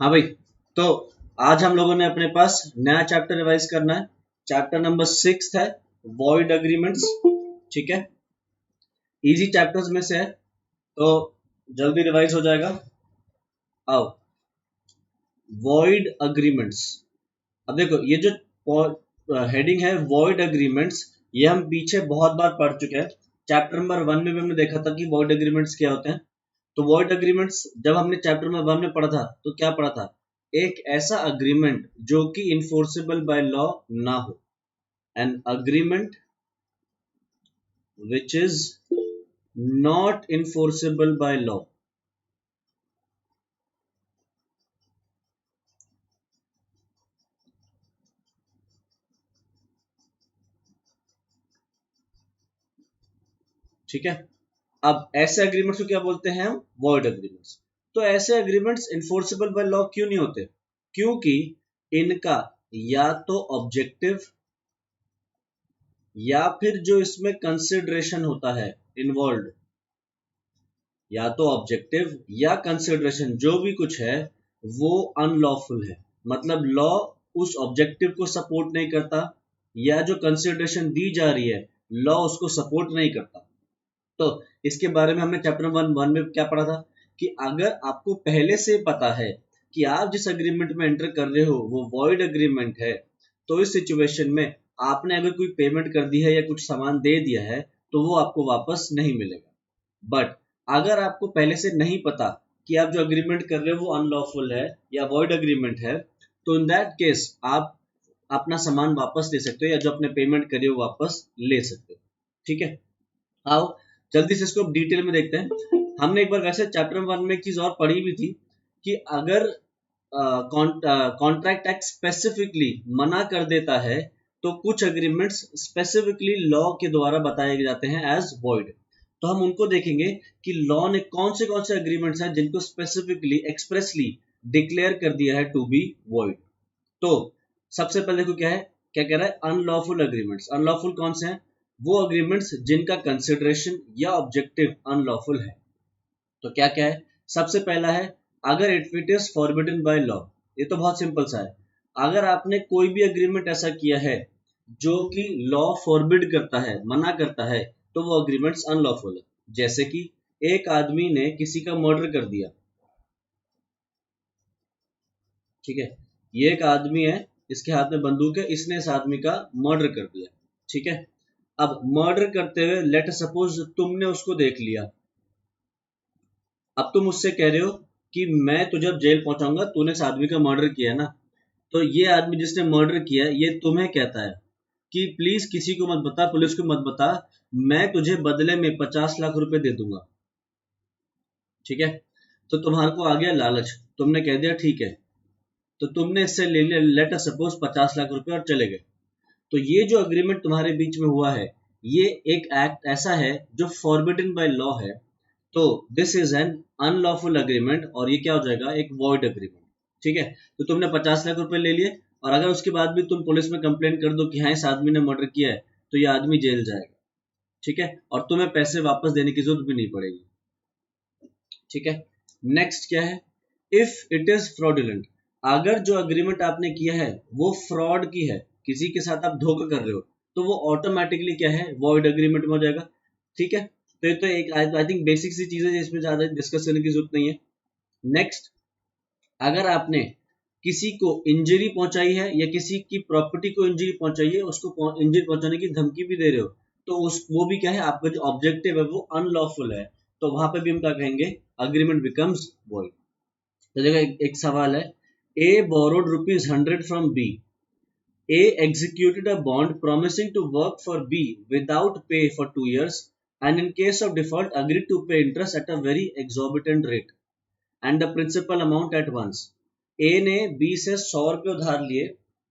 हाँ भाई, तो आज हम लोगों ने अपने पास नया चैप्टर रिवाइज करना है। चैप्टर नंबर 6 है वॉइड अग्रीमेंट्स। ठीक है, इजी चैप्टर्स में से है तो जल्दी रिवाइज हो जाएगा। आओ, वॉइड अग्रीमेंट्स। अब देखो, ये जो हेडिंग है वॉइड अग्रीमेंट्स, ये हम पीछे बहुत बार पढ़ चुके हैं। चैप्टर नंबर 1 में भी हमने देखा था कि वॉइड अग्रीमेंट्स क्या होते हैं। तो वॉइड अग्रीमेंट्स जब हमने चैप्टर नंबर 1 में पढ़ा था तो क्या पढ़ा था? एक ऐसा अग्रीमेंट जो कि इन्फोर्सेबल बाय लॉ ना हो, an agreement which is not enforceable by law. ठीक है, अब ऐसे एग्रीमेंट्स को क्या बोलते हैं हम? Void agreements. तो ऐसे एग्रीमेंट्स इन्फोर्सेबल बाय लॉ क्यों नहीं होते? क्योंकि इनका या तो ऑब्जेक्टिव या फिर जो इसमें कंसिडरेशन होता है इन्वॉल्व, या तो ऑब्जेक्टिव या कंसिडरेशन जो भी कुछ है वो अनलॉफुल है। मतलब लॉ उस ऑब्जेक्टिव को सपोर्ट नहीं करता, या जो कंसिडरेशन दी जा रही है लॉ उसको सपोर्ट नहीं करता। तो इसके बारे में हमने चैप्टर 1 में क्या पढ़ा था कि अगर आपको पहले से पता है कि आप जिस एग्रीमेंट में एंटर कर रहे हो वो वॉइड एग्रीमेंट है, तो इस सिचुएशन में आपने अगर कोई पेमेंट कर दी है या कुछ सामान दे दिया है तो वो आपको वापस नहीं मिलेगा। बट अगर आपको पहले से नहीं पता कि आप जो अग्रीमेंट कर रहे हो वो अनलॉफुल है या वॉइड अग्रीमेंट है, तो इन दैट केस आप अपना सामान वापस ले सकते हो या जो आपने पेमेंट करी हो वापस ले सकते हो। ठीक है, आओ जल्दी से इसको डिटेल में देखते हैं। हमने एक बार वैसे चैप्टर 1 में एक चीज और पढ़ी भी थी कि अगर कॉन्ट्रैक्ट एक्ट स्पेसिफिकली मना कर देता है तो कुछ एग्रीमेंट्स स्पेसिफिकली लॉ के द्वारा बताए जाते हैं एज वॉइड। तो हम उनको देखेंगे कि लॉ ने कौन से एग्रीमेंट्स हैं जिनको स्पेसिफिकली एक्सप्रेसली डिक्लेयर कर दिया है टू बी वॉइड। तो सबसे पहले देखो क्या है, क्या कह रहा है? Unlawful agreements. अनलॉफुल कौन से हैं? वो अग्रीमेंट्स जिनका कंसिडरेशन या ऑब्जेक्टिव अनलॉफुल है। तो क्या क्या है? सबसे पहला है अगर it is forbidden by law. ये तो बहुत सिंपल सा है। अगर आपने कोई भी एग्रीमेंट ऐसा किया है जो कि लॉ फॉरबिड करता है, मना करता है, तो वो अग्रीमेंट्स अनलॉफुल है। जैसे कि एक आदमी ने किसी का मर्डर कर दिया। ठीक है, ये एक आदमी है, इसके हाथ में बंदूक है, इसने इस आदमी का मर्डर कर दिया। ठीक है, अब मर्डर करते हुए लेट सपोज तुमने उसको देख लिया। अब तुम मुझसे कह रहे हो कि मैं तुझे अब जेल पहुंचाऊंगा, तूने इस आदमी का मर्डर किया ना। तो ये आदमी जिसने मर्डर किया ये तुम्हें कहता है कि प्लीज किसी को मत बता, पुलिस को मत बता, मैं तुझे बदले में 50 लाख रुपए दे दूंगा। ठीक है, तो तुम्हारे को आ गया लालच, तुमने कह दिया ठीक है, तो तुमने इससे ले लिया लेट सपोज 50 लाख रुपए और चले गए। तो ये जो अग्रीमेंट तुम्हारे बीच में हुआ है ये एक एक्ट ऐसा है जो फॉरबिडन बाय लॉ है। तो this is an unlawful agreement और ये क्या हो जाएगा? एक वॉइड अग्रीमेंट। ठीक है, तो तुमने 50 लाख रुपए ले लिए और अगर उसके बाद भी तुम पुलिस में कंप्लेन कर दो कि हाँ इस आदमी ने मर्डर किया है, तो ये आदमी जेल जाएगा। ठीक है, और तुम्हें पैसे वापस देने की जरूरत भी नहीं पड़ेगी। ठीक है, नेक्स्ट क्या है? If it is fraudulent. अगर जो अग्रीमेंट आपने किया है वो फ्रॉड की है, किसी के साथ आप धोखा कर रहे हो, तो वो ऑटोमेटिकली क्या है? वॉइड अग्रीमेंट में हो जाएगा। ठीक है, तो ये तो एक आई थिंक बेसिक सी चीज है, इसमें ज्यादा डिस्कस करने की जरूरत नहीं है। नेक्स्ट, अगर आपने किसी को इंजरी पहुंचाई है या किसी की प्रॉपर्टी को इंजरी पहुंचाई है, उसको इंजरी पहुंचाने की धमकी भी दे रहे हो, तो उस वो भी क्या है? आपका जो ऑब्जेक्टिव है वो अनलॉफुल है। तो वहां पे भी हम क्या कहेंगे? Agreement becomes void. तो देखो एक सवाल है, A borrowed ₹100 from B. A executed a bond promising to work for B without pay for 2 years, and in case of default agreed to pay interest at a very exorbitant rate and the principal amount at once. A ने B से 100 रुपये उधार लिए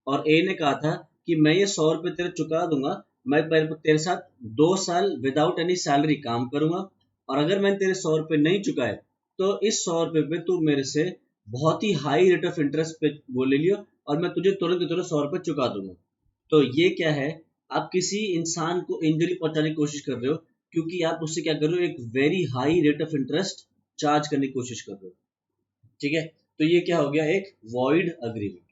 और A ने कहा था कि मैं ये 100 रुपये तेरे चुका दूंगा, मैं तेरे साथ 2 साल विदाउट एनी सैलरी काम करूंगा, और अगर मैंने तेरे 100 रुपये नहीं चुकाए तो इस 100 रुपये पे तू मेरे से बहुत ही हाई रेट ऑफ इंटरेस्ट पे वो ले लियो और मैं तुझे तुरंत के तुरंत 100 रुपये चुका दूंगा। तो ये क्या है? आप किसी इंसान को इंजरी पहुंचाने की कोशिश कर रहे हो क्योंकि आप उससे क्या कर रहे हो? एक very high rate of interest charge करने की कोशिश कर रहे हो। ठीक है, तो ये क्या हो गया, एक void agreement.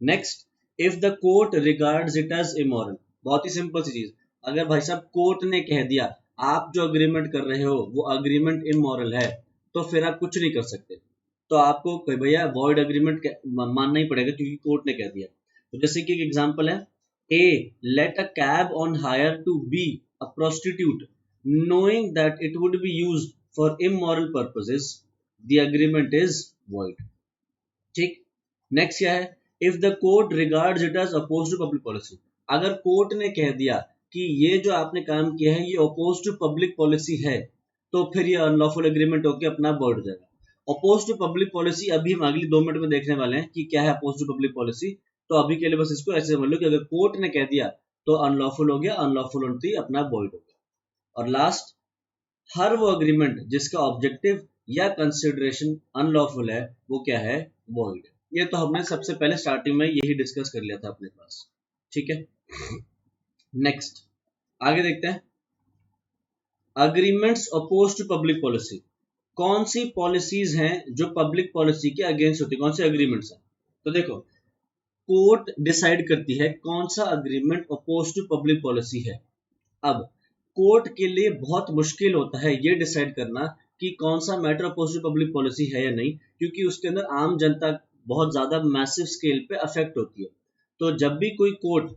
Next, if the court regards it as immoral, बहुत ही सिंपल सी चीज, अगर भाई साहब कोर्ट ने कह दिया आप जो अग्रीमेंट कर रहे हो वो अग्रीमेंट इमोरल है, तो फिर आप कुछ नहीं कर सकते, तो आपको भैया वॉइड अग्रीमेंट मानना ही पड़ेगा क्योंकि कोर्ट ने कह दिया। तो जैसे कि एक एग्जांपल है, A let a cab on hire to be a prostitute knowing that it would be used for immoral purposes, the agreement is void। ठीक। नेक्स्ट क्या है, if the court regards it as oppose to public policy, अगर court ने कह दिया कि ये जो आपने काम किया है ये अपोज टू पब्लिक पॉलिसी है, तो फिर ये अनलॉफुल एग्रीमेंट होकर अपना वर्ड हो जाएगा। अपोज टू पब्लिक पॉलिसी अभी हम अगली 2 मिनट में देखने वाले हैं कि क्या है अपोज टू पब्लिक पॉलिसी, तो अभी के लिए बस इसको ऐसे समझ लो कि अगर कोर्ट ने कह दिया तो अनलॉफुल हो गया, अनलॉफुल होती अपना वर्ड हो गया। और लास्ट, हर वो अग्रीमेंट जिसका ऑब्जेक्टिव या कंसिडरेशन अनलॉफुल है वो क्या है, वॉइड। ये तो हमने सबसे पहले स्टार्टिंग में यही डिस्कस कर लिया था अपने पास, ठीक है। नेक्स्ट आगे देखते हैं, agreements oppose to public policy. कौन सी पॉलिसीज हैं जो पब्लिक पॉलिसी के अगेंस्ट होती है, कौन से अग्रीमेंट्स हैं? तो देखो, कोर्ट डिसाइड करती है कौन सा agreement oppose to public policy है। अब कोर्ट के लिए बहुत मुश्किल होता है ये डिसाइड करना कि कौन सा matter oppose to public policy है या नहीं, क्योंकि उसके अंदर आम जनता बहुत ज्यादा मैसिव स्केल पे अफेक्ट होती है। तो जब भी कोई कोर्ट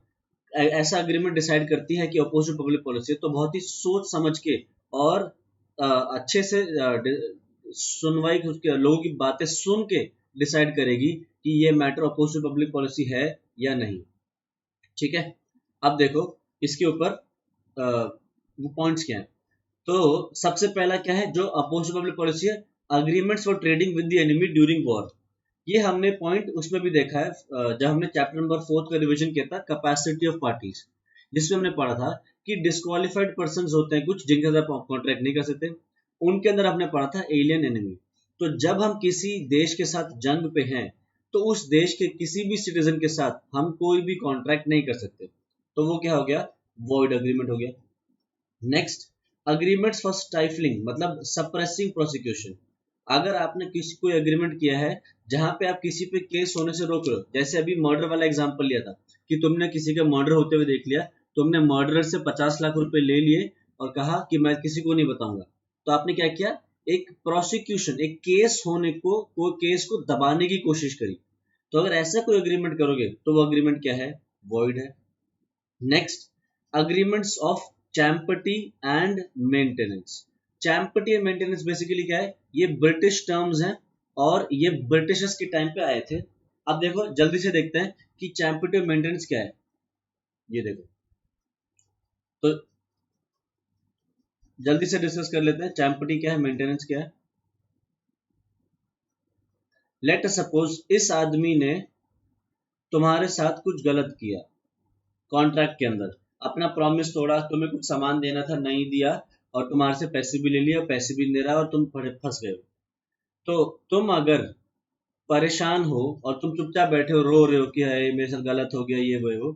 ऐसा अग्रीमेंट डिसाइड करती है कि अपोज टू पब्लिक पॉलिसी, तो बहुत ही सोच समझ के और अच्छे से सुनवाई लोगों की बातें सुन के डिसाइड करेगी कि ये matter oppose to public policy है या नहीं, ठीक है। अब देखो इसके ऊपर वो पॉइंट्स क्या है। तो सबसे पहला क्या है जो अपोज टू पब्लिक पॉलिसी है, agreements for trading with the enemy during war. ये हमने पॉइंट उसमें भी देखा है जब हमने चैप्टर नंबर 4 का रिवीजन किया था, कैपेसिटी ऑफ पार्टीज, जिसमें हमने पढ़ा था कि डिस्क्वालिफाइड पर्संस होते हैं कुछ जिनके साथ कॉन्ट्रैक्ट नहीं कर सकते, उनके अंदर हमने पढ़ा था एलियन एनिमी। तो जब हम किसी देश के साथ जंग पे हैं तो उस देश के किसी भी सिटीजन के साथ हम कोई भी कॉन्ट्रैक्ट नहीं कर सकते, तो वो क्या हो गया, वॉइड अग्रीमेंट हो गया। नेक्स्ट, अग्रीमेंट्स फॉर स्टाइफलिंग मतलब सप्रेसिंग प्रोसिक्यूशन। अगर आपने किसी कोई एग्रीमेंट किया है जहां पे आप किसी पे केस होने से रोक रहे हो, जैसे अभी मर्डर वाला एग्जांपल लिया था कि तुमने किसी का मर्डर होते हुए देख लिया, तुमने मर्डरर से 50 लाख रुपए ले लिए और कहा कि मैं किसी को नहीं बताऊंगा, तो आपने क्या किया, एक प्रोसिक्यूशन, एक केस होने को केस को दबाने की कोशिश करी। तो अगर ऐसा कोई अग्रीमेंट करोगे तो वो अग्रीमेंट क्या है, वॉइड है। Next, agreements of champerty and maintenance. Champerty and maintenance basically क्या है, ये ब्रिटिश टर्म्स हैं और ये ब्रिटिशर्स के टाइम पे आए थे। अब देखो जल्दी से देखते हैं कि चैम्पटी और मेंटेनेंस क्या है। ये देखो, तो जल्दी से डिस्कस कर लेते हैं, चैम्पटी क्या है, मेंटेनेंस क्या है। लेट सपोज इस आदमी ने तुम्हारे साथ कुछ गलत किया, कॉन्ट्रैक्ट के अंदर अपना प्रॉमिस तोड़ा, तुम्हें कुछ सामान देना था नहीं दिया और तुम्हारे से पैसे भी ले लिया, पैसे भी नहीं दे रहा और तुम फंस गए हो। तो तुम अगर परेशान हो और तुम चुपचाप बैठे हो, रो रहे हो कि है मेरे साथ गलत हो गया ये वो,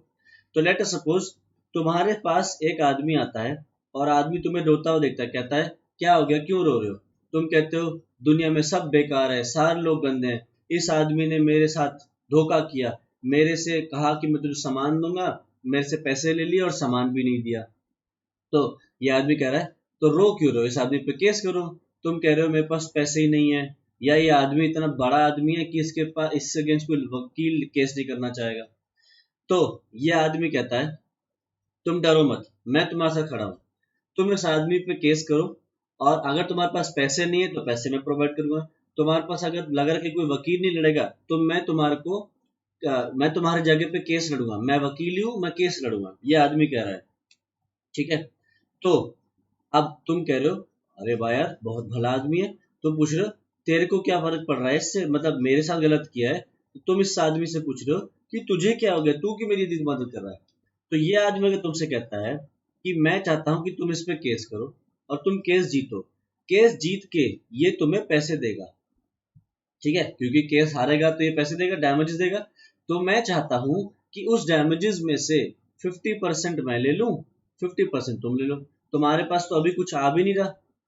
तो लेट सपोज तुम्हारे पास एक आदमी आता है और आदमी तुम्हें रोता हुआ देखता है, कहता है क्या हो गया, क्यों रो रहे हो? तुम कहते हो दुनिया में सब बेकार है, सारे लोग गंदे हैं, इस आदमी ने मेरे साथ धोखा किया, मेरे से कहा कि मैं तुझे सामान दूंगा, मेरे से पैसे ले लिए और सामान भी नहीं दिया। तो ये आदमी कह रहा है तो रो क्यों रहे हो, इस आदमी पे केस करो। तुम कह रहे हो मेरे पास पैसे ही नहीं है, या ये आदमी इतना बड़ा आदमी है कि इसके पास इससे अगेंस्ट कोई वकील केस नहीं करना चाहेगा। तो ये आदमी कहता है तुम डरो मत, मैं तुम्हारे साथ खड़ा हूं, तुम इस आदमी पे केस करो और अगर तुम्हारे पास पैसे नहीं है तो पैसे मैं प्रोवाइड करूंगा, तुम्हारे पास अगर लग रहा है कि कोई वकील नहीं लड़ेगा तो मैं तुम्हारी जगह पे केस लड़ूंगा, मैं वकील हूं, मैं केस लड़ूंगा, ये आदमी कह रहा है, ठीक है। तो अब तुम कह रहे हो अरे भाई यार बहुत भला आदमी है, तुम पूछ रहे हो तेरे को क्या फर्क पड़ रहा है इससे, मतलब मेरे साथ गलत किया है, तो तुम इस आदमी से पूछ रहे हो कि तुझे क्या हो गया, तू क्यों मेरी इतनी मदद कर रहा है। तो ये आदमी अगर तुमसे कहता है कि मैं चाहता हूं कि तुम इस पे केस करो और तुम केस जीतो, केस जीत के ये तुम्हें पैसे देगा, ठीक है, क्योंकि केस हारेगा तो ये पैसे देगा, डैमेजेस देगा, तो मैं चाहता हूं कि उस डैमेजेस में से 50% मैं ले लूं, 50% तुम ले लो, तुम्हारे पास तो अभी कुछ आ भी नहीं रहा,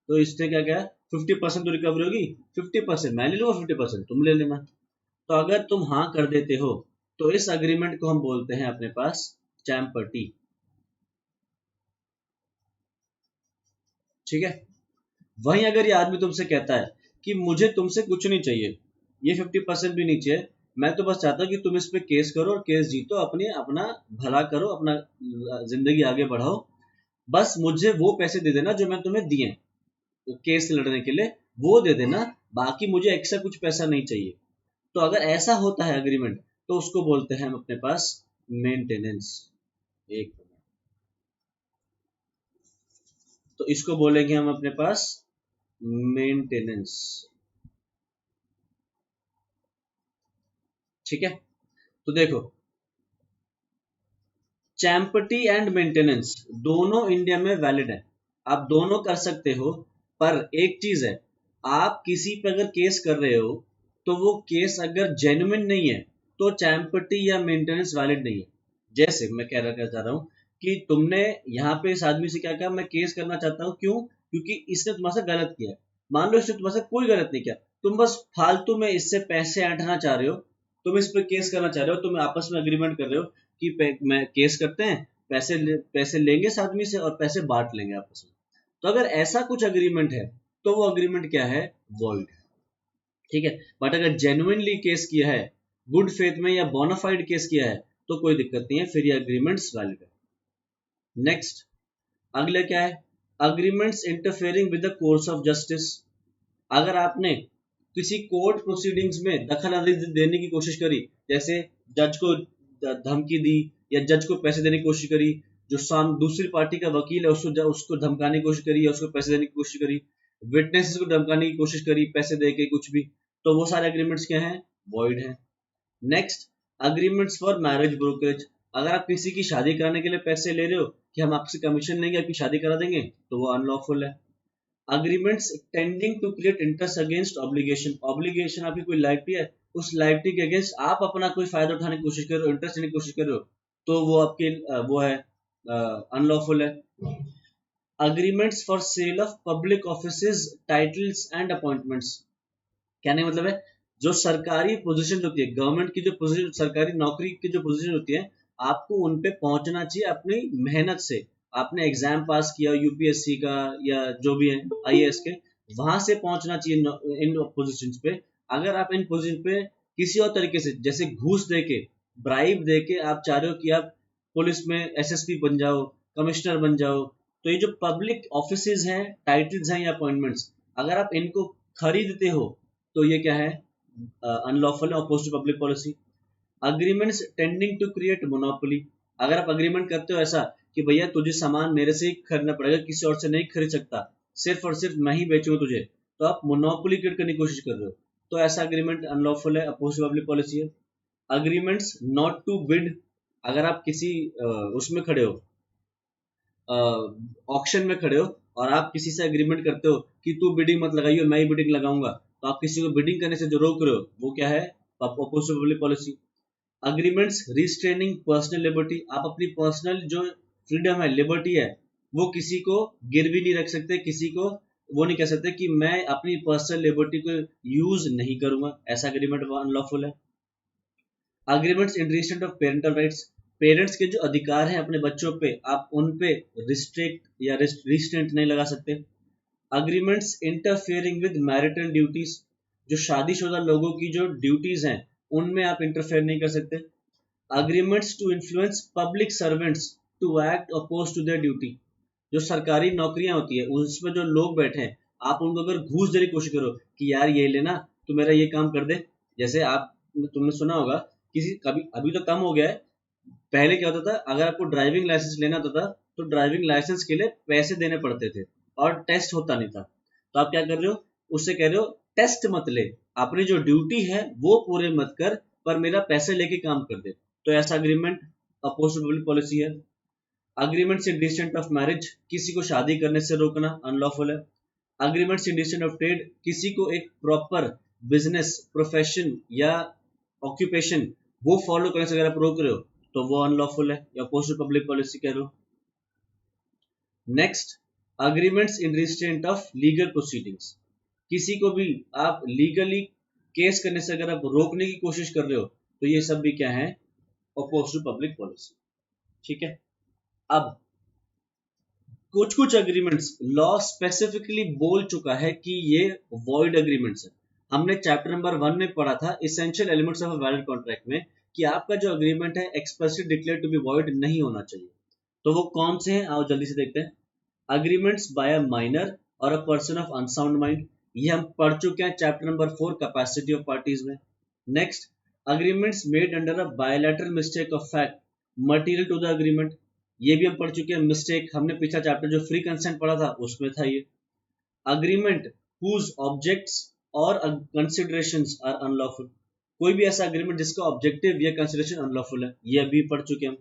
तो इसने क्या किया, 50% तो रिकवरी होगी, 50% मैं ले लूंगा, 50% तुम ले लेना। तो अगर तुम हाँ कर देते हो तो इस अग्रीमेंट को हम बोलते हैं अपने पास चैम्पर्टी। ठीक है। वहीं अगर ये आदमी तुमसे कहता है कि मुझे तुमसे कुछ नहीं चाहिए, ये 50% भी नहीं चाहिए, मैं तो बस चाहता हूँ कि तुम इस पे केस करो और केस जीतो, अपने अपना भला करो, अपना जिंदगी आगे बढ़ाओ, बस मुझे वो पैसे दे देना जो मैं तुम्हें दिए केस लड़ने के लिए, वो दे देना, बाकी मुझे एक्स्ट्रा कुछ पैसा नहीं चाहिए। तो अगर ऐसा होता है अग्रीमेंट तो उसको बोलते हैं हम अपने पास मेंटेनेंस। एक मिनट, तो इसको बोलेंगे हम अपने पास मेंटेनेंस। ठीक है। तो देखो, चैम्पटी एंड मेंटेनेंस दोनों इंडिया में वैलिड है, आप दोनों कर सकते हो। पर एक चीज है, आप किसी पे अगर केस कर रहे हो तो वो केस अगर जेन्युइन नहीं है तो चैम्पटी या मेंटेनेंस वैलिड नहीं है। जैसे मैं कह रहा चाह रहा हूँ कि तुमने यहाँ पे इस आदमी से क्या कहा, मैं केस करना चाहता हूँ, क्यों? क्योंकि इसने तुम्हारे साथ गलत किया है। मान लो इसने तुम्हारे साथ कोई गलत नहीं किया, तुम बस फालतू में इससे पैसे ऐंठना चाह रहे हो, तुम इस पे केस करना चाह रहे हो, तुम आपस में अग्रीमेंट कर रहे हो कि मैं केस करते हैं, पैसे लेंगे इस आदमी से और पैसे बांट लेंगे आपस में। तो अगर ऐसा कुछ अग्रीमेंट है तो वो अग्रीमेंट क्या है? वॉइड। ठीक है। बट अगर जेन्युइनली केस किया है, गुड फेथ में या बोनाफाइड केस किया है, तो कोई दिक्कत नहीं है, फिर ये अग्रीमेंट्स वैलिड है। नेक्स्ट, अगले क्या है? Agreements interfering with the course of justice. अगर आपने किसी कोर्ट प्रोसीडिंग्स में दखल अंदाजी देने की कोशिश करी, जैसे जज को धमकी दी या जज को पैसे देने की कोशिश करी, जो दूसरी पार्टी का वकील है उसको धमकाने की कोशिश करी या उसको पैसे देने की कोशिश करी, विटनेसेस को धमकाने की कोशिश करी पैसे दे के कुछ भी, तो वो सारे अग्रीमेंट्स क्या हैं? वॉइड हैं। Next, agreements for marriage brokerage. अगर आप किसी की शादी कराने के लिए पैसे ले रहे हो कि हम आपसे कमीशन लेंगे आपकी शादी करा देंगे, तो वो अनलॉफुल है। Agreements tending to create interest against obligation. Obligation आपकी कोई लाइबिलिटी है, उस लाइबिलिटी के अगेंस्ट आप अपना कोई फायदा उठाने की कोशिश कर रहे हो, इंटरेस्ट लेने की कोशिश कर रहे हो, तो वो आपके वो है अनलॉफुल है। Agreements for sale of public offices, titles and appointments. कहने का मतलब है, जो सरकारी पोजीशन होती है, गवर्नमेंट की जो पोजीशन, सरकारी नौकरी की जो पोजीशन होती है, आपको उन पे पहुंचना चाहिए अपनी मेहनत से। आपने एग्जाम पास किया यूपीएससी का या जो भी है आईएएस के, वहां से पहुंचना चाहिए इन पोजीशंस पे। अगर आप इन पोजीशन पे किसी और तरीके से, जैसे घूस दे के, ब्राइब दे के आप चाह रहे हो कि आप पुलिस में एसएसपी बन जाओ, कमिश्नर बन जाओ, तो ये जो पब्लिक ऑफिसेज हैं, टाइटल्स हैं या अपॉइंटमेंट्स, अगर आप इनको खरीदते हो तो ये क्या है? अनलॉफुल है, oppose to public policy. Agreements tending to create monopoly. अगर आप अग्रीमेंट करते हो ऐसा कि भैया तुझे सामान मेरे से ही खरीदना पड़ेगा, किसी और से नहीं खरीद सकता, सिर्फ और सिर्फ मैं ही बेचूंगा तुझे, तो आप मोनोपोली क्रिएट करने की कोशिश कर रहे हो, तो ऐसा अग्रीमेंट अनलॉफुल है, अपोज टू पब्लिक पॉलिसी है। Agreements not to bid. अगर आप किसी उसमें खड़े हो, ऑक्शन में खड़े हो और आप किसी से अग्रीमेंट करते हो कि तू बिडिंग मत लगाइयो, मैं ही बिडिंग लगाऊंगा, तो आप किसी को बिडिंग करने से जो रोक रहे हो, वो क्या है? Oppose to public policy. Agreements restraining personal liberty. आप अपनी पर्सनल जो फ्रीडम है, लिबर्टी है, वो किसी को गिरवी नहीं रख सकते, किसी को वो नहीं कह सकते कि मैं अपनी पर्सनल लिबर्टी को यूज नहीं करूंगा, ऐसा अग्रीमेंट अनलॉफुल है। Agreements in restraint of parental rights. Parents के जो अधिकार हैं अपने बच्चों पे, आप उन पे रिस्ट्रिक्ट या रिस्ट्रेंट नहीं लगा सकते। Agreements interfering with marital duties. जो शादीशुदा लोगों की जो ड्यूटीज हैं उनमें आप इंटरफेयर नहीं कर सकते। Agreements to influence public servants to act oppose to their duty. जो सरकारी नौकरियां होती है उसमें जो लोग बैठे हैं, आप उनको अगर घूस देने की कोशिश करो कि यार ये लेना, तो मेरा ये काम कर दे। जैसे आप, तुमने सुना होगा किसी, कभी अभी तो कम हो गया है, पहले क्या होता था, अगर आपको ड्राइविंग लाइसेंस लेना होता था तो ड्राइविंग लाइसेंस के लिए पैसे देने पड़ते थे और टेस्ट होता नहीं था। तो आप क्या कर रहे हो? उससे कह रहे हो टेस्ट मत ले, अपनी जो ड्यूटी है वो पूरे मत कर, पर मेरा पैसे लेके काम कर दे, तो ऐसा agreement oppose to public policy है। Agreements in distant of marriage. किसी को शादी करने से रोकना अनलॉफुल है। Agreements in distant of trade. किसी को एक प्रॉपर बिजनेस, प्रोफेशन या ऑक्यूपेशन वो फॉलो करने से अगर आप रोक रहे हो तो वो अनलॉफुल है, या अपोज टू पब्लिक पॉलिसी कह लो। Next, agreements in restraint of legal proceedings. किसी को भी आप लीगली केस करने से अगर आप रोकने की कोशिश कर रहे हो तो ये सब भी क्या है, अपोज टू पब्लिक पॉलिसी। ठीक है, अब कुछ कुछ अग्रीमेंट्स लॉ स्पेसिफिकली बोल चुका है कि ये वॉइड अग्रीमेंट्स है। हमने चैप्टर नंबर 1 में पढ़ा था essential elements of a valid contract में कि आपका जो अग्रीमेंट है expressly declare to be void नहीं होना चाहिए। तो वो कौन से हैं, आओ जल्दी से देखते हैं। अग्रीमेंट्स बाय अ माइनर और a person of unsound mind, ये हम पढ़ चुके हैं chapter number 4 capacity of parties में। Next, agreements made under a bilateral mistake of fact material to the agreement, ये भी हम पढ़ चुके हैं। मिस्टेक हमने पिछला चैप्टर जो फ्री कंसेंट पढ़ा था उसमें था ये। अग्रीमेंट हुज ऑब्जेक्ट्स और कंसिडरेशंस आर अनलॉफुल, कोई भी ऐसा अग्रीमेंट जिसका ऑब्जेक्टिव या कंसिडरेशन अनलॉफुल है, ये अभी पढ़ चुके हम।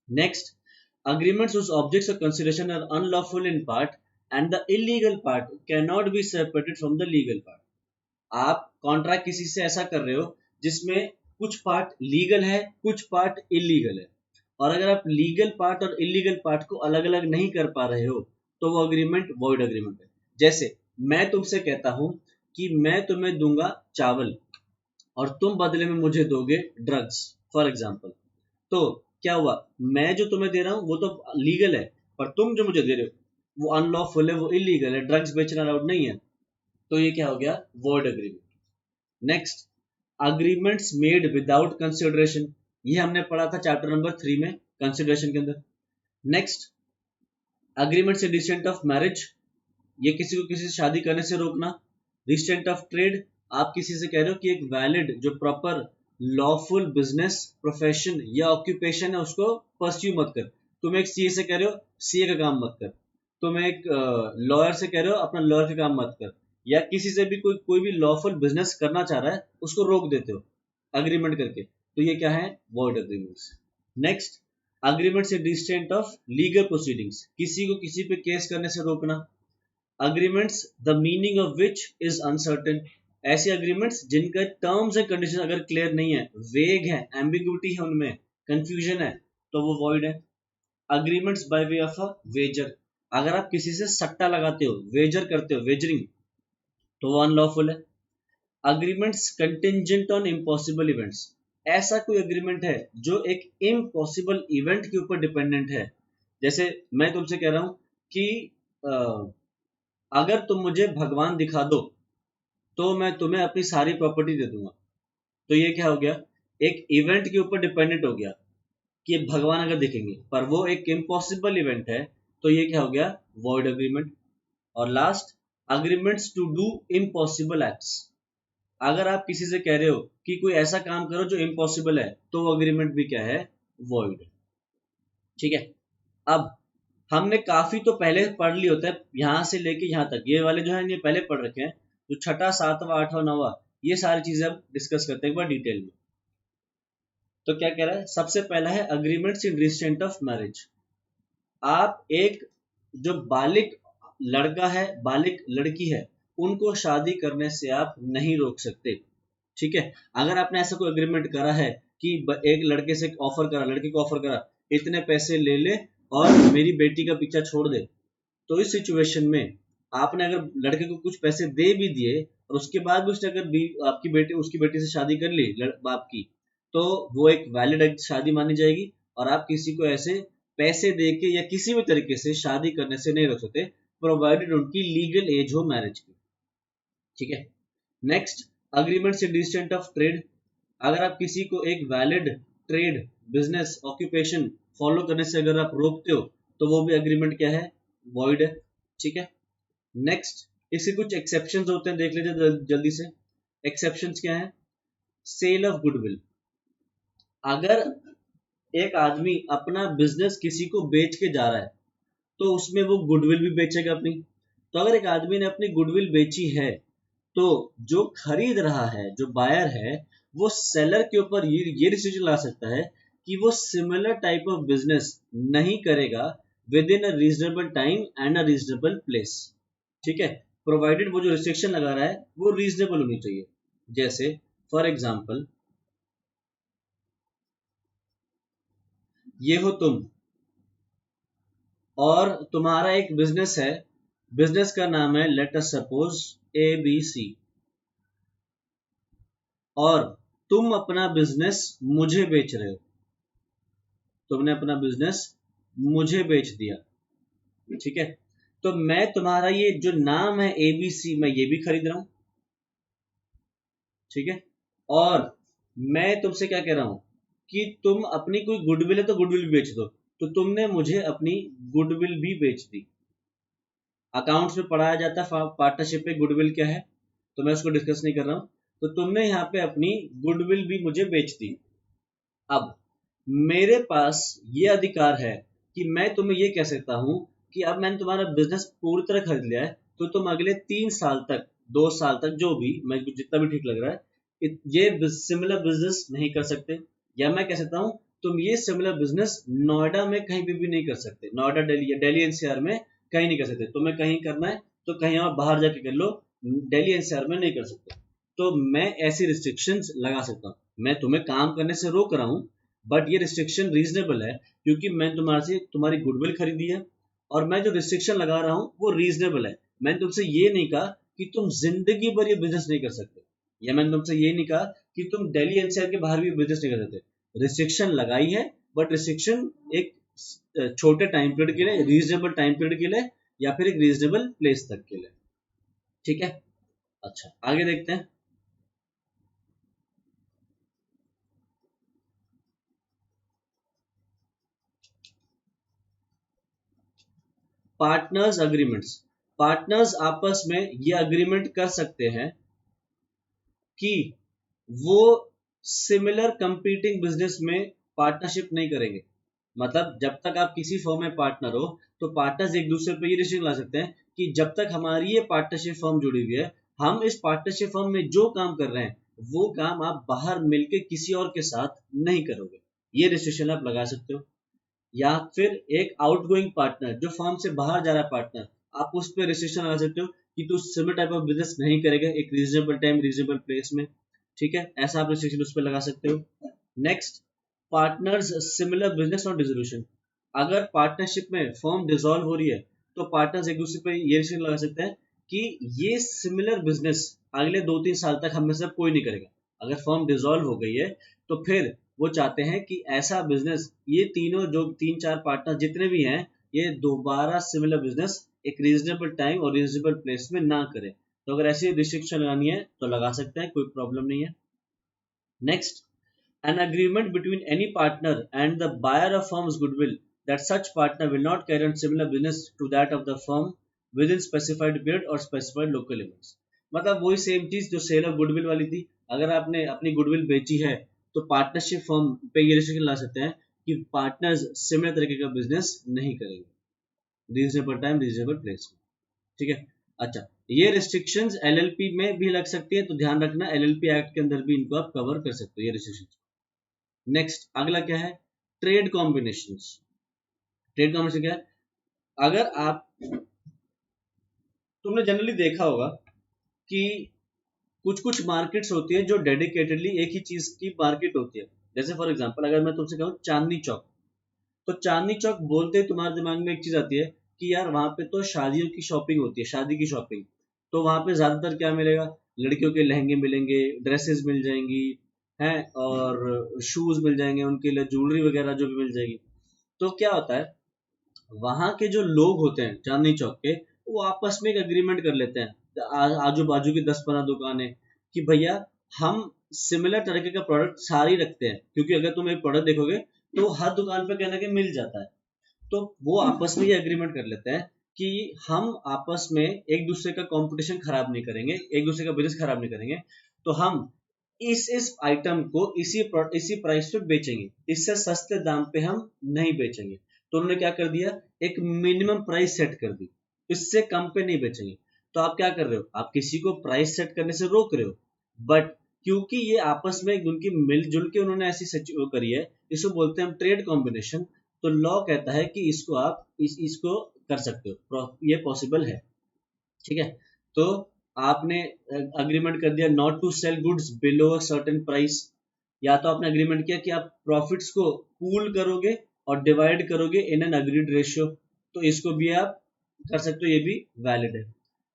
Next, agreements whose objects or consideration are unlawful in part and the illegal part cannot be separated from the legal part। आप कॉन्ट्रैक्ट किसी से ऐसा कर रहे हो जिसमें कुछ पार्ट लीगल है कुछ पार्ट इलीगल है, और अगर आप लीगल पार्ट और इलीगल पार्ट को अलग अलग नहीं कर पा रहे हो तो वो अग्रीमेंट वॉइड अग्रीमेंट है। जैसे मैं तुमसे कहता हूं कि मैं तुम्हें दूंगा चावल और तुम बदले में मुझे दोगे ड्रग्स फॉर एग्जाम्पल, तो क्या हुआ, मैं जो तुम्हें दे रहा हूं वो तो लीगल है, पर तुम जो मुझे दे रहे हो वो अनलॉफुल है, वो इलीगल है, ड्रग्स बेचना अलाउड नहीं है, तो ये क्या हो गया, void agreement. Next, agreements made without consideration, ये हमने पढ़ा था चैप्टर नंबर 3 में कंसिडरेशन के अंदर। Next, agreements distant of marriage, ये किसी को किसी से शादी करने से रोकना। रिस्ट्रेंट ऑफ ट्रेड, आप किसी से कह रहे हो कि एक वैलिड जो प्रॉपर लॉफुल बिजनेस प्रोफेशन या ऑक्यूपेशन है उसको परस्यू मत कर। तुम एक सीए से कह रहे हो सीए का काम मत कर, तुम एक लॉयर से कह रहे हो अपना लॉयर का काम मत कर, या किसी से भी कोई भी लॉफुल बिजनेस करना चाह रहा है उसको रोक देते हो अग्रीमेंट करके, तो ये क्या है, void agreements. Next, agreements in distant of legal proceedings, किसी को किसी पे केस करने से रोकना। Agreements the meaning of which is uncertain, ऐसे अग्रीमेंट्स जिनका टर्म्स एंड कंडीशन अगर क्लियर नहीं है, वेग है, एम्बिग्यूटी है उनमें, कंफ्यूजन है, तो वो वॉइड है। Agreements by way of a wager, अगर आप किसी से सट्टा लगाते हो, वेजर करते हो, वेजरिंग, तो वो अनलॉफुल है। Agreements contingent on impossible events, ऐसा कोई अग्रीमेंट है जो एक इम्पॉसिबल इवेंट के ऊपर डिपेंडेंट है। जैसे मैं तुमसे कह रहा हूं कि अगर तुम मुझे भगवान दिखा दो तो मैं तुम्हें अपनी सारी प्रॉपर्टी दे दूंगा, तो ये क्या हो गया, एक इवेंट के ऊपर डिपेंडेंट हो गया कि भगवान अगर दिखेंगे, पर वो एक इम्पॉसिबल इवेंट है, तो ये क्या हो गया, वॉइड अग्रीमेंट। और last, agreements to do impossible acts, अगर आप किसी से कह रहे हो कि कोई ऐसा काम करो जो इम्पॉसिबल है, तो वो अग्रीमेंट भी क्या है, वॉइड। ठीक है, अब हमने काफी तो पहले पढ़ ली होता है, यहां से लेके यहां तक, ये वाले जो है ये पहले पढ़ रखे हैं, जो छठा सातवां आठवां नौवां, ये सारी चीजें अब डिस्कस करते हैं एक बार डिटेल में। तो क्या कह रहा है, सबसे पहला है agreements in restraint of marriage. आप एक जो बालिक लड़का है बालिक लड़की है उनको शादी करने से आप नहीं रोक सकते। ठीक है, अगर आपने ऐसा कोई अग्रीमेंट करा है कि एक लड़के से ऑफर करा, लड़के को ऑफर करा इतने पैसे ले ले और मेरी बेटी का पीछा छोड़ दे, तो इस सिचुएशन में आपने अगर लड़के को कुछ पैसे दे भी दिए और उसके बाद भी उसने अगर आपकी बेटी उसकी बेटी से शादी कर ली बाप की, तो वो एक वैलिड शादी मानी जाएगी और आप किसी को ऐसे पैसे दे के या किसी भी तरीके से शादी करने से नहीं रोक सकते, प्रोवाइडेड उनकी लीगल एज हो मैरिज की। ठीक है, next, agreements in distant of trade, अगर आप किसी को एक valid trade business occupation follow करने से अगर आप रोकते हो तो वो भी अग्रीमेंट क्या है, वॉइड है। ठीक है, नेक्स्ट, इसके कुछ एक्सेप्शंस होते हैं, देख लीजिए जल्दी से। एक्सेप्शंस क्या है, सेल ऑफ गुडविल, अगर एक आदमी अपना बिजनेस किसी को बेच के जा रहा है तो उसमें वो गुडविल भी बेचेगा अपनी। तो अगर एक आदमी ने अपनी गुडविल बेची है तो जो खरीद रहा है, जो बायर है, वो सेलर के ऊपर ये डिसीजन ला सकता है कि वो सिमिलर टाइप ऑफ बिजनेस नहीं करेगा with in a reasonable time and a reasonable place. ठीक है, प्रोवाइडेड वो जो रिस्ट्रिक्शन लगा रहा है वो रीजनेबल होनी चाहिए। जैसे फॉर एग्जाम्पल, ये हो तुम और तुम्हारा एक बिजनेस है, बिजनेस का नाम है लेट अस सपोज ABC। और तुम अपना बिजनेस मुझे बेच रहे हो, तुमने अपना बिजनेस मुझे बेच दिया, ठीक है। तो मैं तुम्हारा ये जो नाम है ABC, मैं ये भी खरीद रहा हूं, ठीक है। और मैं तुमसे क्या कह रहा हूं कि तुम अपनी कोई गुडविल है तो गुडविल भी बेच दो, तो तुमने मुझे अपनी गुडविल भी बेच दी। अकाउंट्स में पढ़ाया जाता है पार्टनरशिप पे गुडविल क्या है, तो मैं उसको डिस्कस नहीं कर रहा हूं। तो तुमने यहाँ पे अपनी गुडविल भी मुझे बेच दी। अब मेरे पास ये अधिकार है कि मैं तुम्हें ये कह सकता हूं कि अब मैंने तुम्हारा बिजनेस पूरी तरह खरीद लिया है, तो तुम अगले 3 साल तक, 2 साल तक, जो भी मैं जितना भी ठीक लग रहा है, ये सिमिलर बिजनेस नहीं कर सकते। या मैं कह सकता हूँ तुम ये सिमिलर बिजनेस नोएडा में कहीं भी नहीं कर सकते, नोएडा दिल्ली या दिल्ली एनसीआर में कहीं नहीं कर सकते। तुम्हें कहीं करना है तो कहीं और बाहर जाके कर लो, दिल्ली एनसीआर में नहीं कर सकते। तो मैं ऐसी रिस्ट्रिक्शंस लगा सकता हूँ, मैं तुम्हें काम करने से रोक रहा हूँ, बट ये रिस्ट्रिक्शन रीजनेबल है क्योंकि मैं तुम्हारे से तुम्हारी गुडविल खरीदी है, और मैं जो रिस्ट्रिक्शन लगा रहा हूँ वो रीजनेबल है। मैंने तुमसे ये नहीं कहा कि तुम जिंदगी भर ये बिजनेस नहीं कर सकते, या मैंने तुमसे ये नहीं कहा कि तुम दिल्ली एनसीआर के बाहर भी बिजनेस नहीं कर सकते। रिस्ट्रिक्शन लगाई है, बट रिस्ट्रिक्शन एक छोटे टाइम पीरियड के लिए, रीजनेबल टाइम पीरियड के लिए, या फिर एक रीजनेबल प्लेस तक के लिए, ठीक है। अच्छा, आगे देखते हैं। Partners agreements. पार्टनर्स आपस में ये अग्रीमेंट कर सकते हैं कि वो सिमिलर कंपीटिंग बिजनेस में पार्टनरशिप नहीं करेंगे। मतलब जब तक आप किसी फर्म में पार्टनर हो, तो पार्टनर्स एक दूसरे पर ये रिस्ट्रिक्शन ला सकते हैं कि जब तक हमारी ये पार्टनरशिप फर्म जुड़ी हुई है, हम इस पार्टनरशिप फर्म में जो काम कर रहे हैं वो काम आप बाहर मिलके किसी और के साथ नहीं करोगे। ये रिस्ट्रिक्शन आप लगा सकते हो। या फिर एक आउटगोइंग पार्टनर, जो फर्म से बाहर जा रहा है पार्टनर, आप उस पर रिस्ट्रिक्शन लगा सकते हो कि तू सिमिलर टाइप ऑफ बिजनेस नहीं करेगा एक रीजनेबल टाइम रीजनेबल प्लेस में, ठीक है। ऐसा आप रिस्ट्रिक्शन उस पर लगा सकते हो। नेक्स्ट, पार्टनर्स सिमिलर बिजनेस और डिसोल्यूशन। अगर पार्टनरशिप में फर्म डिसॉल्व हो रही है, तो पार्टनर्स एक दूसरे पर ये रिस्ट्रिक्शन लगा सकते हैं कि ये सिमिलर बिजनेस अगले 2-3 साल तक हम में से कोई नहीं करेगा। अगर फर्म डिसॉल्व हो गई है तो फिर वो चाहते हैं कि ऐसा बिजनेस, ये तीनों जो 3-4 पार्टनर जितने भी हैं, ये दोबारा सिमिलर बिजनेस एक रीजनेबल टाइम और रीजनेबल प्लेस में ना करें। तो अगर ऐसी रिस्ट्रिक्शन लगानी है तो लगा सकते हैं, कोई प्रॉब्लम नहीं है। Next, an agreement between any partner and the buyer of firm's goodwill that such partner will not carry on similar business to that of the firm within specified period or specified local limits। मतलब वही same चीज जो cell of goodwill वाली थी। अगर आपने अपनी goodwill बेची है तो पार्टनरशिप फर्म पे ये रिस्ट्रिक्शन ला सकते हैं कि पार्टनर्स सिमिलर तरीके का बिजनेस नहीं करेंगे रीजनेबल टाइम रीजनेबल प्लेस में, ठीक है। अच्छा, ये रिस्ट्रिक्शंस एलएलपी में भी लग सकती है, तो ध्यान रखना एलएलपी एक्ट के अंदर भी इनको आप कवर कर सकते हो ये रिस्ट्रिक्शंस। नेक्स्ट, अगला क्या है, ट्रेड कॉम्बिनेशंस। ट्रेड कॉम्बिनेशन क्या है, अगर आप, तुमने जनरली देखा होगा कि कुछ कुछ मार्केट्स होती है जो डेडिकेटेडली एक ही चीज की मार्केट होती है। जैसे फॉर एग्जांपल अगर मैं तुमसे कहूँ चांदनी चौक, तो चांदनी चौक बोलते ही तुम्हारे दिमाग में एक चीज आती है कि यार वहां पे तो शादियों की शॉपिंग होती है, शादी की शॉपिंग। तो वहां पे ज्यादातर क्या मिलेगा, लड़कियों के लहंगे मिलेंगे, ड्रेसेस मिल जाएंगी हैं, और शूज मिल जाएंगे उनके लिए, ज्वेलरी वगैरह जो भी मिल जाएगी। तो क्या होता है, वहां के जो लोग होते हैं चांदनी चौक के, वो आपस में एक अग्रीमेंट कर लेते हैं आजू बाजू की 10-15 दुकानें कि भैया हम सिमिलर तरीके का प्रोडक्ट सारे ही रखते हैं, क्योंकि अगर तुम एक प्रोडक्ट देखोगे तो हर दुकान पे कहना कि मिल जाता है। तो वो आपस में ये अग्रीमेंट कर लेते हैं कि हम आपस में एक दूसरे का कंपटीशन खराब नहीं करेंगे, एक दूसरे का बिजनेस खराब नहीं करेंगे। तो हम इस आइटम को इसी प्राइस पे बेचेंगे, इससे सस्ते दाम पे हम नहीं बेचेंगे। तो उन्होंने क्या कर दिया, एक मिनिमम प्राइस सेट कर दी, इससे कम पे नहीं बेचेंगे। तो आप क्या कर रहे हो, आप किसी को प्राइस सेट करने से रोक रहे हो, बट क्योंकि ये आपस में उनकी मिलजुल के उन्होंने ऐसी वो करी है, इसको बोलते हैं हम ट्रेड कॉम्बिनेशन। तो लॉ कहता है कि इसको आप इसको कर सकते हो, ये पॉसिबल है, ठीक है। तो आपने अग्रीमेंट कर दिया not to sell goods below a certain price, या तो आपने अग्रीमेंट किया कि आप प्रॉफिट्स को पूल करोगे और डिवाइड करोगे इन एन अग्रीड रेशियो, तो इसको भी आप कर सकते हो, ये भी वैलिड है।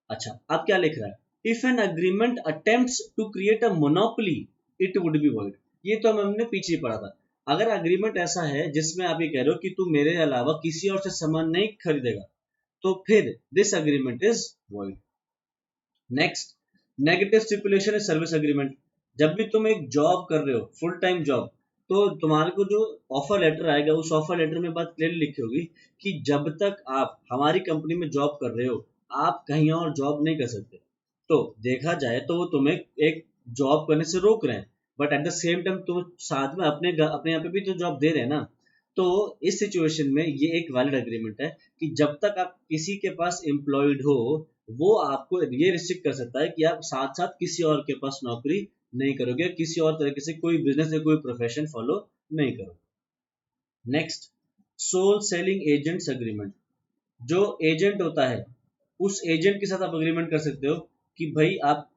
अच्छा, अब क्या लिख रहा है, if an agreement attempts to create a monopoly it would be void. ये तो हमने पीछे ही पढ़ा था। अगर अग्रीमेंट ऐसा है जिसमें आप ये कह रहे हो कि तू मेरे अलावा किसी और से सामान नहीं खरीदेगा, तो फिर this agreement is void. Next, negative stipulation है सर्विस अग्रीमेंट। जब भी तुम एक जॉब कर रहे हो, फुल टाइम जॉब, तो तुम्हारे को जो ऑफर लेटर आएगा, उस ऑफर लेटर में बात क्लियरली लिखी होगी कि जब तक आप हमारी कंपनी में जॉब कर रहे हो, आप कहीं और जॉब नहीं कर सकते। तो देखा जाए तो वो तुम्हें एक जॉब करने से रोक रहे हैं, but at the same time तुम साथ में अपने अपने यहाँ पे भी तो जॉब दे रहे हैं ना। तो इस सिचुएशन में ये एक वैलिड एग्रीमेंट है कि जब तक आप किसी के पास एम्प्लॉयड हो, वो आपको ये रिस्ट्रिक्ट कर सकता है कि आप साथ साथ किसी और के पास नौकरी नहीं करोगे, किसी और तरीके से कोई बिजनेस या कोई प्रोफेशन फॉलो नहीं करोगे। Next, sole selling agents agreement. जो एजेंट होता है, उस एजेंट के साथ आप अग्रीमेंट कर सकते हो कि भाई आप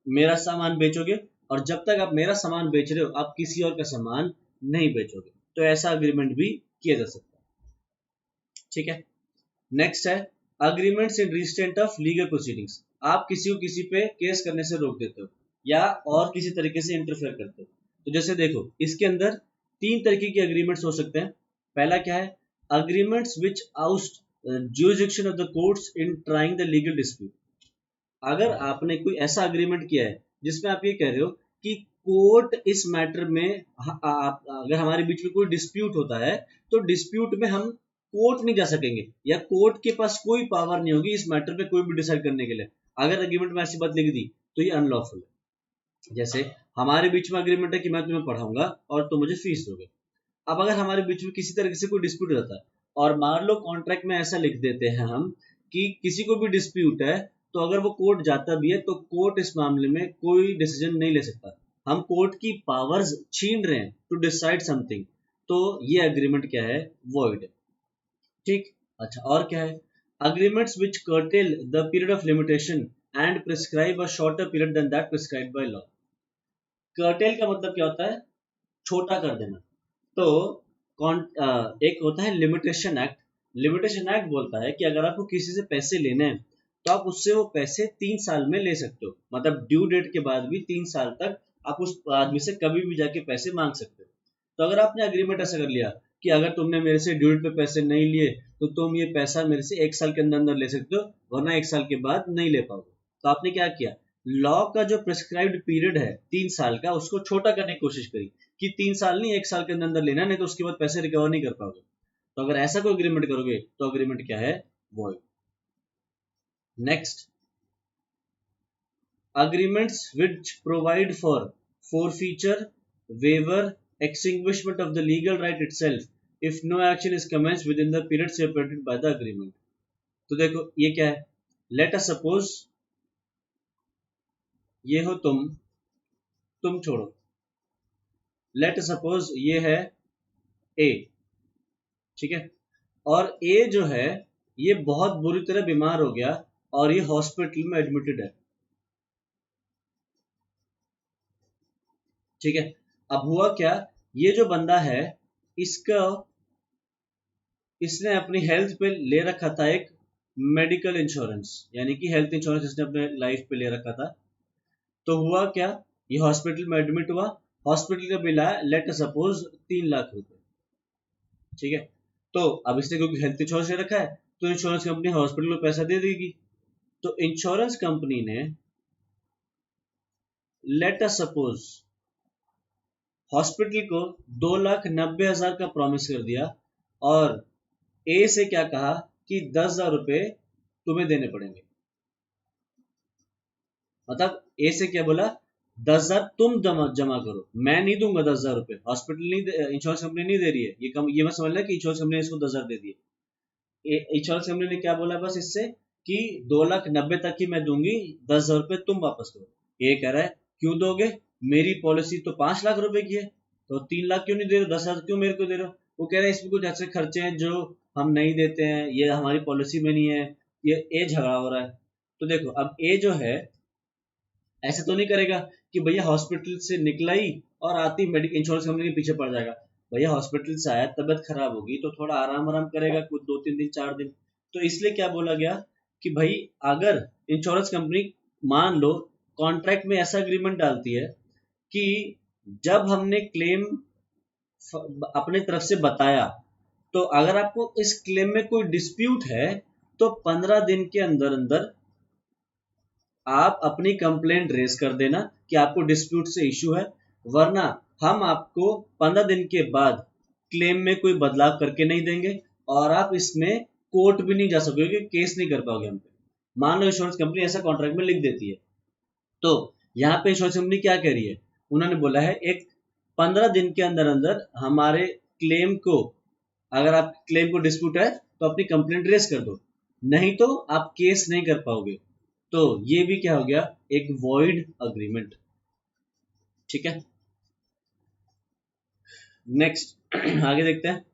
मेरा सामान बेचोगे, और जब तक आप मेरा सामान बेच रहे हो आप किसी और का सामान नहीं बेचोगे। तो ऐसा अग्रीमेंट भी किया जा सकता है। ठीक है। नेक्स्ट है agreements in restraint of legal proceedings. आप किसी को किसी पे केस करने से रोक देते हो या और किसी तरीके से इंटरफेयर करते हो। तो जैसे देखो, इसके अंदर 3 तरीके के अग्रीमेंट्स हो सकते हैं। पहला क्या है, agreements which oust jurisdiction of the courts in trying the legal dispute। अगर आपने कोई ऐसा अग्रीमेंट किया है जिसमें आप ये कह रहे हो कि कोर्ट इस मैटर में अगर हमारे बीच में कोई डिस्प्यूट होता है, तो डिस्प्यूट में हम कोर्ट नहीं जा सकेंगे, या कोर्ट के पास कोई पावर नहीं होगी इस मैटर पे कोई भी डिसाइड करने के लिए। अगर अग्रीमेंट में ऐसी बात लिख दी तो ये अनलॉफुल है। जैसे हमारे बीच में अग्रीमेंट है कि मैं तुम्हें पढ़ाऊंगा और तुम मुझे फीस दोगे। अब अगर हमारे बीच में किसी तरीके से कोई डिस्प्यूट रहता है, और मान लो कॉन्ट्रैक्ट में ऐसा लिख देते हैं हम कि किसी को भी डिस्प्यूट है, तो अगर वो कोर्ट जाता भी है तो कोर्ट इस मामले में कोई डिसीजन नहीं ले सकता। हम कोर्ट की पावर्स छीन रहे हैं टू डिसाइड समथिंग। तो ये अग्रीमेंट क्या है, वॉइड है। ठीक। अच्छा, और क्या है, agreements which curtail the period of limitation and prescribe a shorter period than that prescribed by law. Curtail का मतलब क्या होता है, छोटा कर देना। तो एक होता है लिमिटेशन एक्ट। लिमिटेशन एक्ट बोलता है कि अगर आपको किसी से पैसे लेने हैं तो आप उससे वो पैसे 3 साल में ले सकते हो, मतलब ड्यू डेट के बाद भी 3 साल तक आप उस आदमी से कभी भी जाके पैसे मांग सकते हो। तो अगर आपने अग्रीमेंट ऐसा कर लिया कि अगर तुमने मेरे से ड्यू डेट पे पैसे नहीं लिए तो तुम ये पैसा मेरे से 1 साल के अंदर अंदर ले सकते हो, वरना 1 साल के बाद नहीं ले पाओगे। तो आपने क्या किया, लॉ का जो प्रिस्क्राइब्ड पीरियड है 3 साल का, उसको छोटा करने की कोशिश करी कि 3 साल नहीं 1 साल के अंदर अंदर लेना, नहीं तो उसके बाद पैसे रिकवर नहीं कर पाओगे। तो अगर ऐसा कोई अग्रीमेंट करोगे तो अग्रीमेंट क्या है, void. Next, agreements which provide for forfeiture, waiver, extinguishment of the legal right itself if no action is commenced within the period separated by the agreement। तो देखो ये क्या है, let us suppose ये हो तुम छोड़ो, let us suppose ये है A, ठीक है, और A जो है ये बहुत बुरी तरह बीमार हो गया और ये हॉस्पिटल में एडमिटेड है। ठीक है। अब हुआ क्या, ये जो बंदा है इसने अपनी हेल्थ पे ले रखा था एक मेडिकल इंश्योरेंस, यानी कि हेल्थ इंश्योरेंस इसने अपने लाइफ पे ले रखा था। तो हुआ क्या, ये हॉस्पिटल में एडमिट हुआ, हॉस्पिटल का बिल आया लेट अस सपोज 3 लाख रुपए। ठीक है। तो अब इसने क्योंकि हेल्थ इंश्योरेंस ले रखा है तो इंश्योरेंस कंपनी हॉस्पिटल को पैसा दे देगी। तो इंश्योरेंस कंपनी ने लेट अस सपोज हॉस्पिटल को 2,90,000 का प्रॉमिस कर दिया, और ए से क्या कहा कि 10,000 रुपए तुम्हें देने पड़ेंगे। मतलब ए से क्या बोला, 10,000 तुम जमा करो, मैं नहीं दूंगा 10,000 रुपए, हॉस्पिटल नहीं, इंश्योरेंस कंपनी नहीं दे रही है। ये मैं समझ लिया कि इंश्योरेंस कंपनी ने इसको 10,000 दे दिए। इंश्योरेंस कंपनी ने क्या बोला बस इससे कि 2,90,000 तक ही मैं दूंगी, 10,000 रुपए तुम वापस करो। ये कह रहा है क्यों दोगे, मेरी पॉलिसी तो 5 लाख रुपए की है, तो 3 लाख क्यों नहीं दे रहे हो, 10,000 क्यों मेरे को दे रहे हो। वो कह रहे हैं इसमें कुछ ऐसे खर्चे हैं जो हम नहीं देते हैं, ये हमारी पॉलिसी में नहीं है, ये झगड़ा हो रहा है। तो देखो अब ए जो है ऐसे तो नहीं करेगा कि भैया हॉस्पिटल से निकला ही और आती मेडिकल इंश्योरेंस कंपनी के पीछे पड़ जाएगा। भैया हॉस्पिटल से आया, तबियत खराब होगी तो थोड़ा आराम आराम करेगा कुछ 2-3 दिन 4 दिन। तो इसलिए क्या बोला गया कि भाई अगर इंश्योरेंस कंपनी मान लो कॉन्ट्रैक्ट में ऐसा एग्रीमेंट डालती है कि जब हमने क्लेम अपने तरफ से बताया, तो अगर आपको इस क्लेम में कोई डिस्प्यूट है तो 15 दिन के अंदर अंदर आप अपनी कंप्लेंट रेज कर देना कि आपको डिस्प्यूट से इश्यू है, वरना हम आपको 15 दिन के बाद क्लेम में कोई बदलाव करके नहीं देंगे और आप इसमें कोर्ट भी नहीं जा सकोगे, केस नहीं कर पाओगे हम पे। मान लो इंश्योरेंस कंपनी ऐसा कॉन्ट्रैक्ट में लिख देती है, तो यहाँ पे इंश्योरेंस कंपनी क्या कह रही है, उन्होंने बोला है एक 15 दिन के अंदर अंदर हमारे क्लेम को, अगर आप क्लेम को डिस्प्यूट है तो अपनी कंप्लेंट रेज कर दो, नहीं तो आप केस नहीं कर पाओगे। तो ये भी क्या हो गया, एक वॉइड अग्रीमेंट। ठीक है, नेक्स्ट आगे देखते हैं।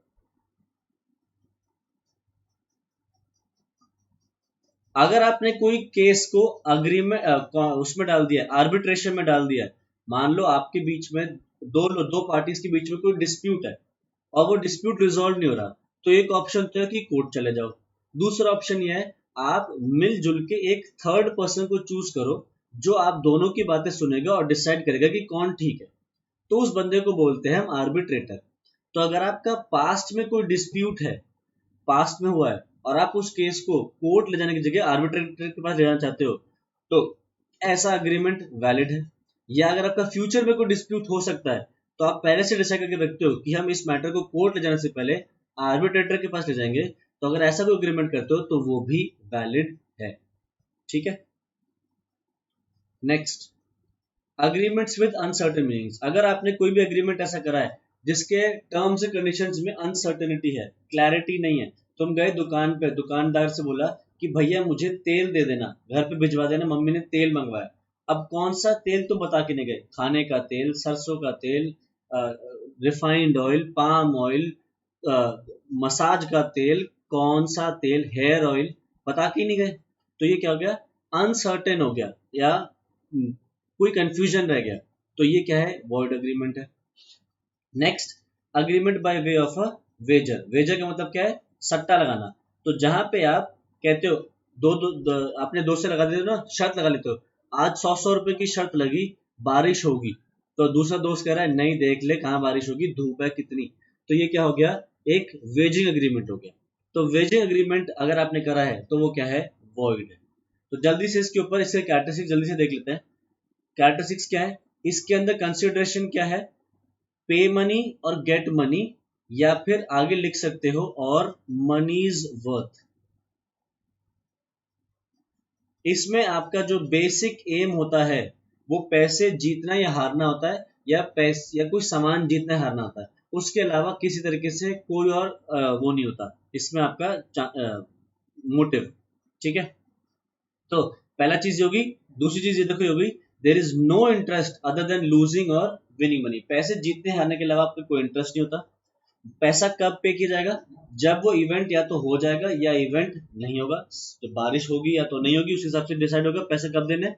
अगर आपने कोई केस को अग्रीमेंट उसमें डाल दिया, आर्बिट्रेशन में डाल दिया, मान लो आपके बीच में दो पार्टीज के बीच में कोई डिस्प्यूट है और वो डिस्प्यूट रिजॉल्व नहीं हो रहा, तो एक ऑप्शन तो है कि कोर्ट चले जाओ। दूसरा ऑप्शन ये है, आप मिलजुल के एक थर्ड पर्सन को चूज करो जो आप दोनों की बातें सुनेगा और डिसाइड करेगा कि कौन ठीक है, तो उस बंदे को बोलते हैं हम आर्बिट्रेटर। तो अगर आपका पास्ट में कोई डिस्प्यूट है, पास्ट में हुआ है, और आप उस केस को कोर्ट ले जाने की जगह आर्बिट्रेटर के पास ले जाना चाहते हो, तो ऐसा अग्रीमेंट वैलिड है। या अगर आपका फ्यूचर में कोई डिस्प्यूट हो सकता है, तो आप पहले से डिसाइड करके रखते हो कि हम इस मैटर को कोर्ट ले जाने से पहले आर्बिट्रेटर के पास ले जाएंगे, तो अगर ऐसा कोई अग्रीमेंट करते हो तो वो भी वैलिड है। ठीक है, next, agreements with uncertain meanings. अगर आपने कोई भी अग्रीमेंट ऐसा करा है जिसके टर्म्स एंड कंडीशंस में अनसर्टेनिटी है, क्लैरिटी नहीं है, तुम गए दुकान पे, दुकानदार से बोला कि भैया मुझे तेल दे देना, घर पे भिजवा देना, मम्मी ने तेल मंगवाया। अब कौन सा तेल तुम बता के नहीं गए, खाने का तेल, सरसों का तेल, refined oil, palm oil, massage का तेल, कौन सा तेल, हेयर ऑयल, बता के नहीं गए, तो ये क्या हो गया, अनसर्टेन हो गया, या कोई कंफ्यूजन रह गया, तो ये क्या है, वॉइड अग्रीमेंट है। Next, agreement by way of a wager. Wager का मतलब क्या है, सट्टा लगाना। तो जहां पे आप कहते हो, अपने दोस्त से लगा देते हो ना, शर्त लगा लेते हो, आज 100 रुपए की शर्त लगी, बारिश होगी, तो दूसरा दोस्त कह रहा है नहीं देख ले कहाँ बारिश होगी, धूप है कितनी, तो ये क्या हो गया, एक वेजिंग अग्रीमेंट हो गया। तो वेजिंग अग्रीमेंट अगर आपने करा है तो वो क्या है, वॉइड है। तो जल्दी से इसके ऊपर इसके कैरेक्टरिस्टिक जल्दी से देख लेते हैं। कैरेक्टरिस्टिक्स क्या है, इसके अंदर कंसिडरेशन क्या है, पे मनी और गेट मनी, या फिर आगे लिख सकते हो और मनीज वर्थ। इसमें आपका जो बेसिक एम होता है वो पैसे जीतना या हारना होता है, या पैसे या कोई सामान जीतना हारना होता है, उसके अलावा किसी तरीके से कोई और वो नहीं होता इसमें आपका मोटिव। ठीक है, तो पहला चीज होगी। दूसरी चीज ये देखो होगी, there is no interest other than losing और विनिंग मनी। पैसे जीतने हारने के अलावा आपको कोई इंटरेस्ट नहीं होता। पैसा कब पे किया जाएगा, जब वो इवेंट या तो हो जाएगा या इवेंट नहीं होगा, तो बारिश होगी या तो नहीं होगी, उस हिसाब से डिसाइड होगा पैसे कब देने।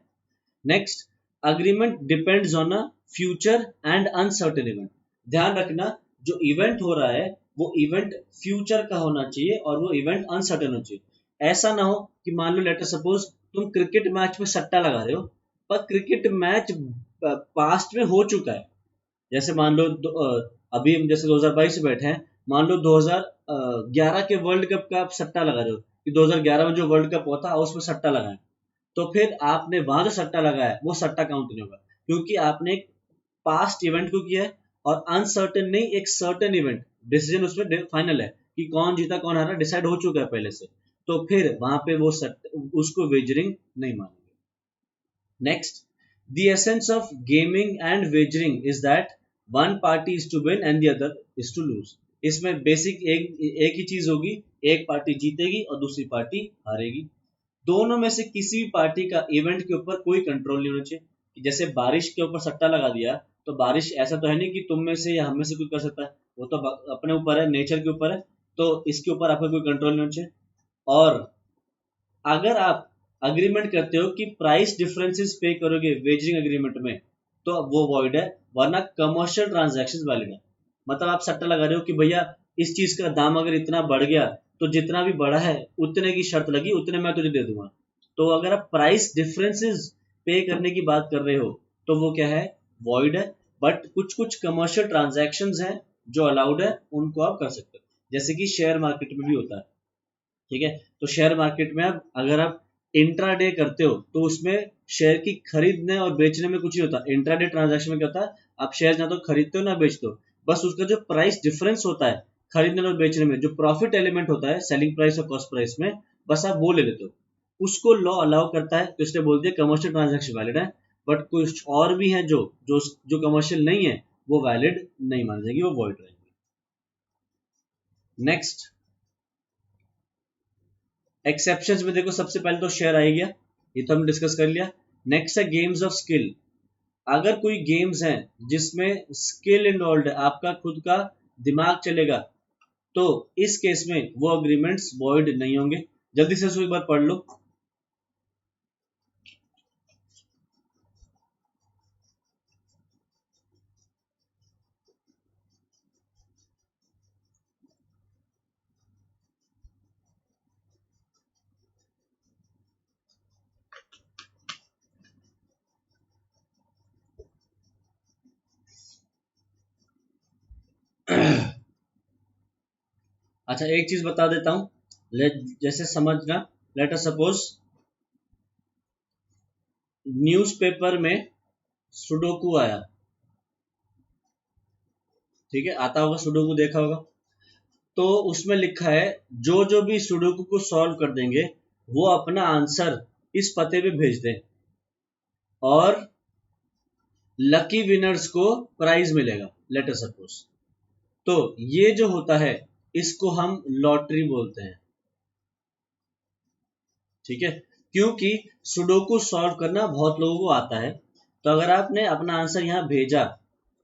Next, agreement depends on a future and uncertain event. ध्यान रखना, जो इवेंट हो रहा है वो इवेंट फ्यूचर का होना चाहिए और वो इवेंट अनसर्टेन होना चाहिए। ऐसा ना हो कि मान लो लेटर सपोज तुम क्रिकेट मैच में सट्टा लगा रहे हो, पर क्रिकेट मैच पास्ट में हो चुका है। जैसे मान लो अभी हम जैसे 2022 में बैठे हैं, मान लो 2011 के वर्ल्ड कप का आप सट्टा लगा रहे हो कि 2011 में जो वर्ल्ड कप हुआ था उसमें सट्टा लगाए, तो फिर आपने वहां जो सट्टा लगाया वो सट्टा काउंट नहीं होगा, क्योंकि आपने एक पास्ट इवेंट को किया है और अनसर्टेन नहीं, एक सर्टेन इवेंट, डिसीजन उसमें फाइनल है कि कौन जीता कौन हारा डिसाइड हो चुका है पहले से, तो फिर वहां पे वो उसको वेजरिंग नहीं मानेंगे। Next, the essence of gaming and wagering is that one party is to win and the other is to lose। इसमें बेसिक एक ही चीज होगी, एक पार्टी जीतेगी और दूसरी पार्टी हारेगी। दोनों में से किसी भी पार्टी का इवेंट के ऊपर कोई कंट्रोल नहीं होना चाहिए। कि जैसे बारिश के ऊपर सट्टा लगा दिया, तो बारिश ऐसा तो है नहीं कि तुम में से या हम में से कोई कर सकता है, वो तो अपने ऊपर है, नेचर के ऊपर है, तो इसके ऊपर आपका कोई कंट्रोल नहीं होना चाहिए। और अगर आप अग्रीमेंट करते हो कि प्राइस डिफरेंसेस पे करोगे वेजरिंग अग्रीमेंट में, तो वो वॉइड है, वरना कमर्शियल ट्रांजैक्शंस वैलिड है। मतलब आप सट्टा लगा रहे हो कि भैया इस चीज का दाम अगर इतना बढ़ गया तो जितना भी बढ़ा है उतने की शर्त लगी, उतने मैं तुझे दे दूंगा। तो अगर आप प्राइस डिफरेंसेस पे करने की बात कर रहे हो तो वो क्या है, वॉइड है, बट कुछ कुछ कमर्शियल ट्रांजैक्शंस हैं जो अलाउड है, उनको आप कर सकते हो, जैसे कि शेयर मार्केट में भी होता है। ठीक है, तो शेयर मार्केट में अब अगर आप इंट्राडे करते हो तो उसमें शेयर की खरीदने और बेचने में कुछ नहीं होता। इंट्राडे ट्रांजैक्शन में क्या होता है, आप शेयर ना तो खरीदते हो ना बेचते हो, बस उसका जो प्राइस डिफरेंस होता है खरीदने और बेचने में, जो प्रॉफिट एलिमेंट होता है सेलिंग प्राइस और कॉस्ट प्राइस में, बस आप वो ले लेते हो, उसको लॉ अलाउ करता है, तो इसलिए बोलते हैं कमर्शियल ट्रांजैक्शन वैलिड है। बट कुछ और भी है जो जो जो कमर्शियल नहीं है वो वैलिड नहीं मानी जाएगी, वो वॉइड रहेंगे। नेक्स्ट, एक्सेप्शंस में देखो, सबसे पहले तो शेयर आ गया, ये तो हम डिस्कस कर लिया। नेक्स्ट है गेम्स ऑफ स्किल। अगर कोई गेम्स हैं जिसमें स्किल इन्वॉल्व है, आपका खुद का दिमाग चलेगा, तो इस केस में वो अग्रीमेंट्स वॉइड नहीं होंगे। जल्दी से इसको एक बार पढ़ लो। अच्छा, एक चीज बता देता हूं, जैसे समझना, लेट अस सपोज न्यूज़पेपर में सुडोकू आया। ठीक है, आता होगा सुडोकू, देखा होगा। तो उसमें लिखा है जो जो भी सुडोकू को सॉल्व कर देंगे वो अपना आंसर इस पते पे भेज दें और लकी विनर्स को प्राइज मिलेगा, लेट अस सपोज। तो ये जो होता है इसको हम लॉटरी बोलते हैं। ठीक है, क्योंकि सुडोकू सॉल्व करना बहुत लोगों को आता है, तो अगर आपने अपना आंसर यहाँ भेजा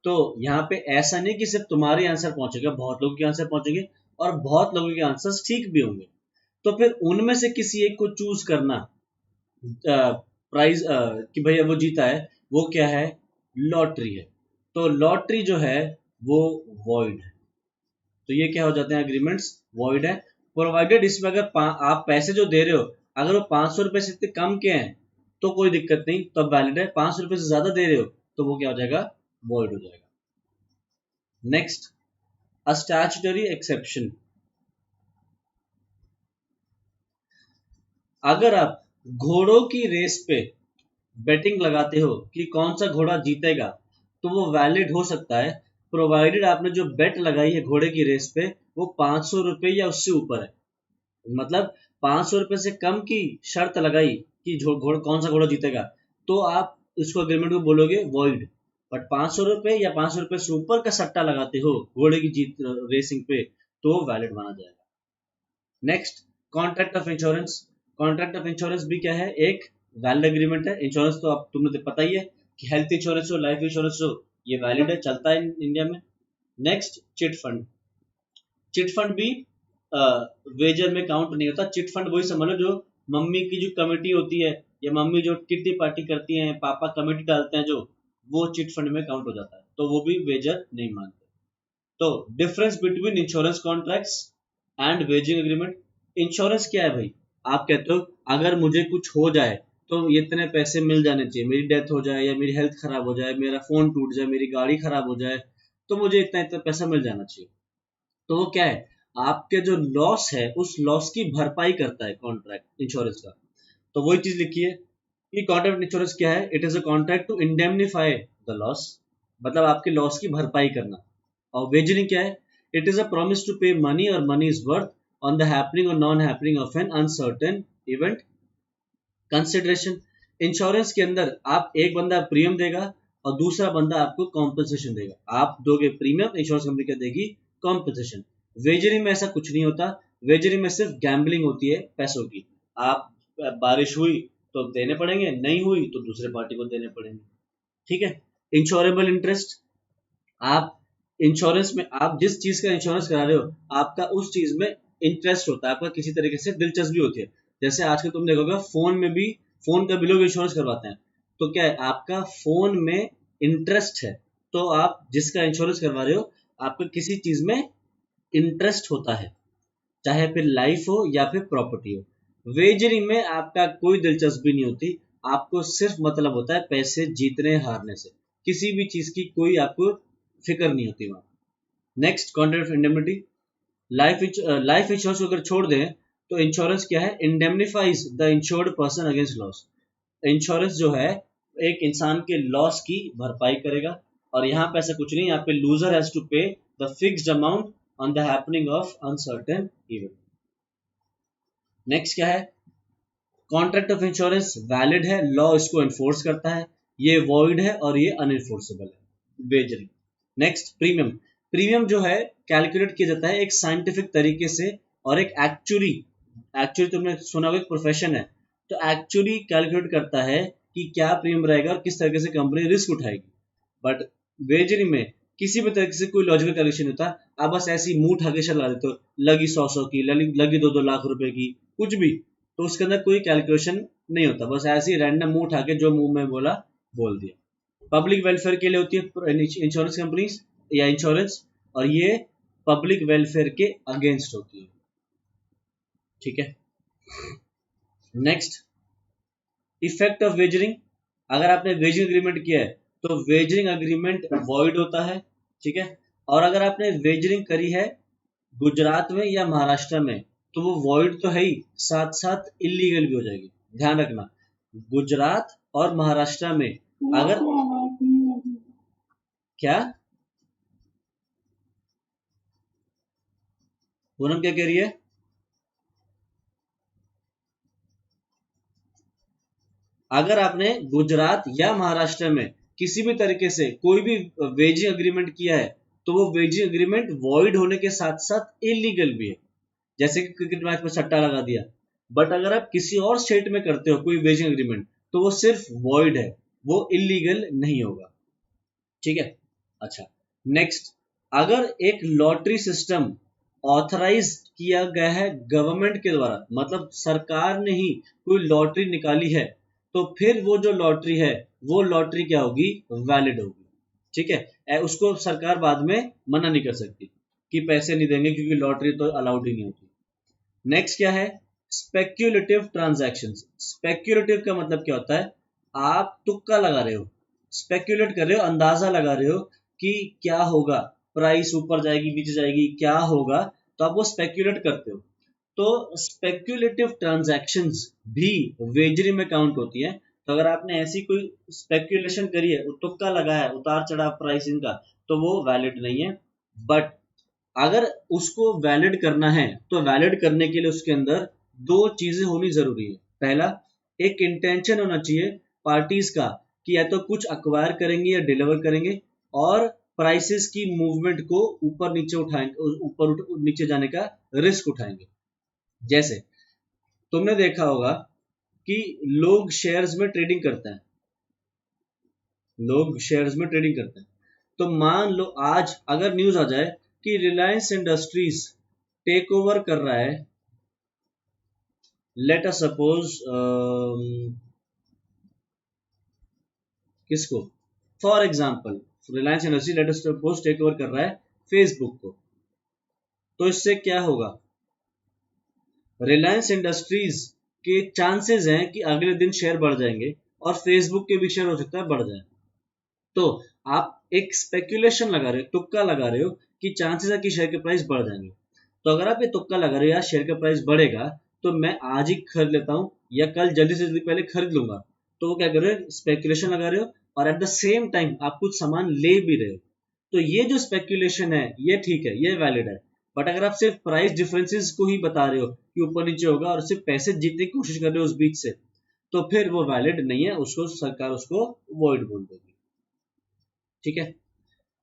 तो यहाँ पे ऐसा नहीं कि सिर्फ तुम्हारे आंसर पहुंचेगा, बहुत लोगों के आंसर पहुंचेंगे और बहुत लोगों के आंसर्स ठीक भी होंगे। तो फिर उनमें से किसी एक को चूज करना प्राइज कि भैया वो जीता है, वो क्या है, लॉटरी है। तो लॉटरी जो है वो वॉइड है। तो ये क्या हो जाते हैं, एग्रीमेंट्स वॉइड है, प्रोवाइडेड इसमें अगर आप पैसे जो दे रहे हो अगर वो 500 रुपए से इतने कम के हैं तो कोई दिक्कत नहीं, तब वैलिड है। 500 रुपए से ज्यादा दे रहे हो तो वो क्या हो जाएगा, वॉइड हो जाएगा। Next, a statutory exception. अगर आप घोड़ों की रेस पे बेटिंग लगाते हो कि कौन सा घोड़ा जीतेगा, तो वो वैलिड हो सकता है, प्रोवाइडेड आपने जो बेट लगाई है घोड़े की रेस पे वो 500 रुपए या उससे ऊपर है। मतलब 500 रुपए से कम की शर्त लगाई कि कौन सा घोड़ा जीतेगा, तो आप इसको अग्रीमेंट को बोलोगे वॉइड। बट 500 रुपए या 500 रुपए से ऊपर का सट्टा लगाते हो घोड़े की जीत रेसिंग पे, तो वैलिड माना जाएगा। Next, contract of insurance. Contract of insurance भी क्या है, एक वैलिड एग्रीमेंट है। इंश्योरेंस तो आप तुमने तो पता ही है कि हेल्थ इंश्योरेंस हो, लाइफ इंश्योरेंस हो, ये वैलिड है, चलता है इंडिया में। Next, chit fund. Chit fund भी वेजर में काउंट नहीं होता। चिट फंड वही समझ लो जो मम्मी की जो कमेटी होती है या मम्मी जो किट्टी पार्टी करती हैं, पापा कमेटी डालते हैं जो, वो चिट फंड में काउंट हो जाता है, तो वो भी वेजर नहीं मानते। तो difference between insurance contracts and wagering agreement. Insurance क्या है भाई, आप कहते हो अगर मुझे कुछ हो जाए तो इतने पैसे मिल जाने चाहिए, मेरी डेथ हो जाए या मेरी हेल्थ खराब हो जाए, मेरा फोन टूट जाए, मेरी गाड़ी खराब हो जाए, तो मुझे इतना इतना पैसा मिल जाना चाहिए। तो वो क्या है, आपके जो लॉस है उस लॉस की भरपाई करता है कॉन्ट्रैक्ट इंश्योरेंस का। तो वही चीज लिखी है कि कॉन्ट्रैक्ट इंश्योरेंस क्या है, it is a contract to indemnify the loss, मतलब आपके लॉस की भरपाई करना। और वेजरिंग क्या है, it is a promise to pay money और money is worth on the happening और non happening of an uncertain event consideration. Insurance के अंदर आप एक बंदा प्रीमियम देगा और दूसरा बंदा आपको कॉम्पनसेशन देगा। आप दोगे प्रीमियम, इंश्योरेंस कंपनी क्या देगी, कॉम्पनसेशन। वेजरिंग में ऐसा कुछ नहीं होता, वेजरिंग में सिर्फ गैम्बलिंग होती है पैसों की। आप बारिश हुई तो देने पड़ेंगे, नहीं हुई तो दूसरे पार्टी को देने पड़ेंगे। ठीक है, इंश्योरेबल इंटरेस्ट। आप इंश्योरेंस में आप जिस चीज का इंश्योरेंस करा रहे हो आपका उस चीज में इंटरेस्ट होता है, आपका किसी तरीके से दिलचस्पी होती है। जैसे आजकल तुम देखोगे फोन में भी, फोन का भी लोग इंश्योरेंस करवाते हैं, तो क्या है, आपका फोन में इंटरेस्ट है, तो आप जिसका इंश्योरेंस करवा रहे हो आपका किसी चीज में इंटरेस्ट होता है, चाहे फिर लाइफ हो या फिर प्रॉपर्टी हो। वेजरिंग में आपका कोई दिलचस्पी नहीं होती, आपको सिर्फ मतलब होता है पैसे जीतने हारने से, किसी भी चीज की कोई आपको फिक्र नहीं होती वहां। Next, contract of indemnity. Life insurance अगर छोड़ दें तो इंश्योरेंस क्या है? Indemnifies the insured person against loss. Insurance जो है एक इंसान के लॉस की भरपाई करेगा, और यहाँ पे ऐसा कुछ नहीं, यहाँ पे लूजर हैज टू पे the fixed amount on the happening of uncertain event. Next क्या है? कॉन्ट्रैक्ट ऑफ इंश्योरेंस वैलिड है, लॉ इसको एनफोर्स करता है, ये वॉइड है और ये अनएनफोर्सेबल है। वेजरिंग। Next, premium. प्रीमियम जो है कैलकुलेट किया जाता है एक साइंटिफिक तरीके से, और एक एक्चुअली तुमने सुना होगा एक प्रोफेशन है, तो एक्चुअली कैलकुलेट करता है कि क्या प्रीमियम रहेगा और किस तरीके से कंपनी रिस्क उठाएगी। बट वेजरिंग में किसी भी तरीके से कोई लॉजिकल कैलकुलेशन नहीं होता, आप बस ऐसी मुंह उठा के चला देते हो, लगी 100 की, लगी 2-2 लाख रुपए की, कुछ भी, तो उसके अंदर कोई कैलकुलेशन नहीं होता, बस ऐसे ही रैंडम मुंह उठा के जो मुंह में बोला बोल दिया। पब्लिक वेलफेयर के लिए होती है इंश्योरेंस कंपनीज या इंश्योरेंस, और ये पब्लिक वेलफेयर के अगेंस्ट होती है। ठीक है। Next, effect of wagering. अगर आपने वेजरिंग एग्रीमेंट किया है तो वेजरिंग एग्रीमेंट वॉइड होता है। ठीक है। और अगर आपने वेजरिंग करी है गुजरात में या महाराष्ट्र में तो वो वॉइड तो है ही, साथ साथ इलीगल भी हो जाएगी। ध्यान रखना, गुजरात और महाराष्ट्र में अगर क्या, पूनम क्या कह रही है? अगर आपने गुजरात या महाराष्ट्र में किसी भी तरीके से कोई भी वेजिंग एग्रीमेंट किया है तो वो वेजिंग एग्रीमेंट वॉइड होने के साथ साथ इलीगल भी है। जैसे कि क्रिकेट मैच में सट्टा लगा दिया। बट अगर आप किसी और स्टेट में करते हो कोई वेजिंग एग्रीमेंट तो वो सिर्फ वॉइड है, वो इलीगल नहीं होगा। ठीक है। अच्छा, नेक्स्ट, अगर एक लॉटरी सिस्टम ऑथराइज किया गया है गवर्नमेंट के द्वारा, मतलब सरकार ने ही कोई लॉटरी निकाली है, तो फिर वो जो लॉटरी है वो लॉटरी क्या होगी? वैलिड होगी। ठीक है। उसको सरकार बाद में मना नहीं कर सकती कि पैसे नहीं देंगे, क्योंकि लॉटरी तो अलाउड ही नहीं होती। नेक्स्ट क्या है? Speculative transactions. स्पेक्यूलेटिव का मतलब क्या होता है? आप तुक्का लगा रहे हो, स्पेक्यूलेट कर रहे हो, अंदाजा लगा रहे हो कि क्या होगा, प्राइस ऊपर जाएगी नीचे जाएगी, क्या होगा, तो आप वो स्पेक्यूलेट करते हो। तो स्पेक्यूलेटिव ट्रांजैक्शंस भी वेजरी में काउंट होती है। तो अगर आपने ऐसी कोई स्पेक्यूलेशन करी है, तुक्का लगा है उतार चढ़ाव प्राइसिंग का, तो वो वैलिड नहीं है। बट अगर उसको वैलिड करना है तो वैलिड करने के लिए उसके अंदर दो चीजें होनी जरूरी है। पहला, एक इंटेंशन होना चाहिए पार्टीज का कि या तो कुछ अक्वायर करेंगे या डिलीवर करेंगे, और प्राइसेस की मूवमेंट को ऊपर नीचे उठाएंगे, ऊपर नीचे जाने का रिस्क उठाएंगे। जैसे तुमने देखा होगा कि लोग शेयर्स में ट्रेडिंग करते हैं, तो मान लो आज अगर न्यूज आ जाए कि रिलायंस इंडस्ट्रीज टेक ओवर कर रहा है, लेट अस सपोज किसको, for example Reliance industry let us suppose take over कर रहा है फेसबुक को, तो इससे क्या होगा? रिलायंस इंडस्ट्रीज के चांसेस हैं कि अगले दिन शेयर बढ़ जाएंगे, और फेसबुक के भी शेयर हो सकता है बढ़ जाए। तो आप एक स्पेक्यूलेशन लगा रहे हो, तुक्का लगा रहे हो कि चांसेस है कि शेयर के प्राइस बढ़ जाएंगे। तो अगर आप ये तुक्का लगा रहे हो यार शेयर का प्राइस बढ़ेगा तो मैं आज ही खरीद लेता हूँ या कल जल्दी से जल्दी पहले खरीद लूंगा, तो वो क्या कर रहे हो? स्पेक्यूलेशन लगा रहे हो, और एट द सेम टाइम आप कुछ सामान ले भी रहे हो। तो ये जो स्पेक्यूलेशन है ये ठीक है, ये वैलिड है। बट अगर आप सिर्फ प्राइस डिफरेंसेस को ही बता रहे हो कि ऊपर नीचे होगा और सिर्फ पैसे जीतने की कोशिश कर रहे हो उस बीच से, तो फिर वो वैलिड नहीं है, उसको सरकार उसको वॉइड बोल देगी। ठीक है।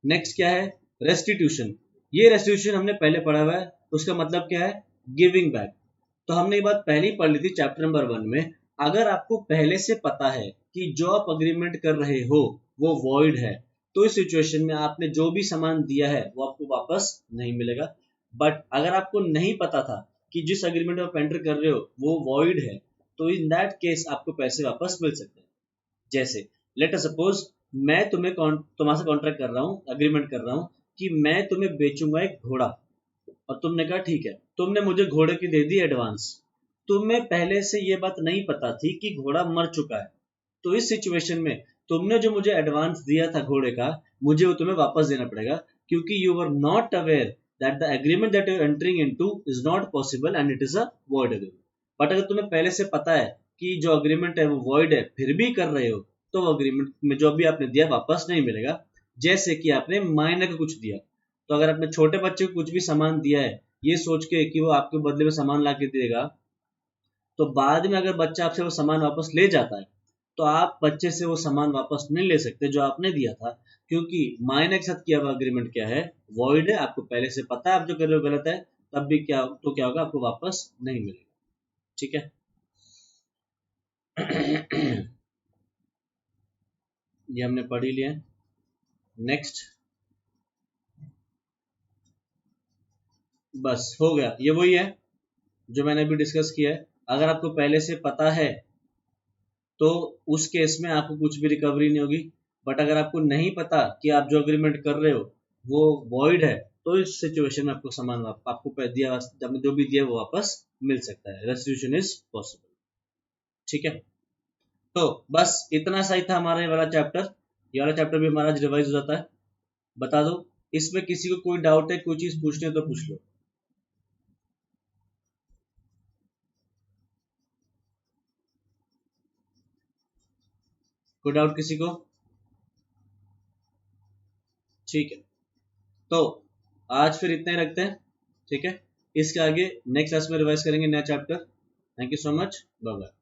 नेक्स्ट क्या है? रेस्टिट्यूशन। ये रेस्टिट्यूशन हमने पहले पढ़ा हुआ है, उसका मतलब क्या है? Giving back. तो हमने ये बात पहले ही पढ़ ली थी चैप्टर नंबर 1 में। अगर आपको पहले से पता है कि जो आप अग्रीमेंट कर रहे हो वो वॉइड है, तो इस सिचुएशन में आपने जो भी सामान दिया है वो आपको वापस नहीं मिलेगा। बट अगर आपको नहीं पता था कि जिस अग्रीमेंट में आप एंटर कर रहे हो वो वॉइड है, तो इन दैट केस आपको पैसे वापस मिल सकते हैं। जैसे लेट अस सपोज मैं तुम्हारे से कॉन्ट्रैक्ट कर रहा हूँ, अग्रीमेंट कर रहा हूँ कि मैं तुम्हें बेचूंगा एक घोड़ा, और तुमने कहा ठीक है, तुमने मुझे घोड़े की दे दी एडवांस। तुम्हें पहले से ये बात नहीं पता थी कि घोड़ा मर चुका है, तो इस सिचुएशन में तुमने जो मुझे एडवांस दिया था घोड़े का, मुझे वो तुम्हें वापस देना पड़ेगा, क्योंकि you were not aware that the agreement that you entering into is not possible and it is a void agreement. But अगर तुम्हें पहले से पता है कि जो अग्रीमेंट है वो वॉइड है, फिर भी कर रहे हो, तो वो अग्रीमेंट में जो भी आपने दिया वापस नहीं मिलेगा। जैसे कि आपने मायने का कुछ दिया, तो अगर आपने छोटे बच्चे को कुछ भी सामान दिया है ये सोच के कि वो आपके बदले में सामान ला के देगा, तो बाद में अगर बच्चा आपसे वो सामान वापस ले जाता है, तो आप बच्चे से वो सामान वापस नहीं ले सकते जो आपने दिया था, क्योंकि मायने के साथ किया हुआ अग्रीमेंट क्या है, वॉइड है। आपको पहले से पता है आप जो कर रहे हो गलत है, तब भी क्या होगा, आपको वापस नहीं मिलेगा। ठीक है। ये हमने पढ़ ही लिया। नेक्स्ट, बस हो गया। ये वही है जो मैंने अभी डिस्कस किया है। अगर आपको पहले से पता है तो उस केस में आपको कुछ भी रिकवरी नहीं होगी। बट अगर आपको नहीं पता कि आप जो अग्रीमेंट कर रहे हो वो वॉइड है, तो इस सिचुएशन में आपको सामान आपको दिया, आपने जो भी दिया वो वापस मिल सकता है। Restitution is possible. ठीक है। तो बस इतना सही था हमारा ये वाला चैप्टर। ये वाला चैप्टर भी हमारा रिवाइज हो जाता है। बता दो, इसमें किसी को कोई डाउट है, कोई चीज पूछनी है तो पूछ लो। कोई डाउट किसी को? ठीक है, तो आज फिर इतना ही रखते हैं। ठीक है, इसके आगे नेक्स्ट क्लास में रिवाइज करेंगे नया chapter. Thank you so much, bye bye.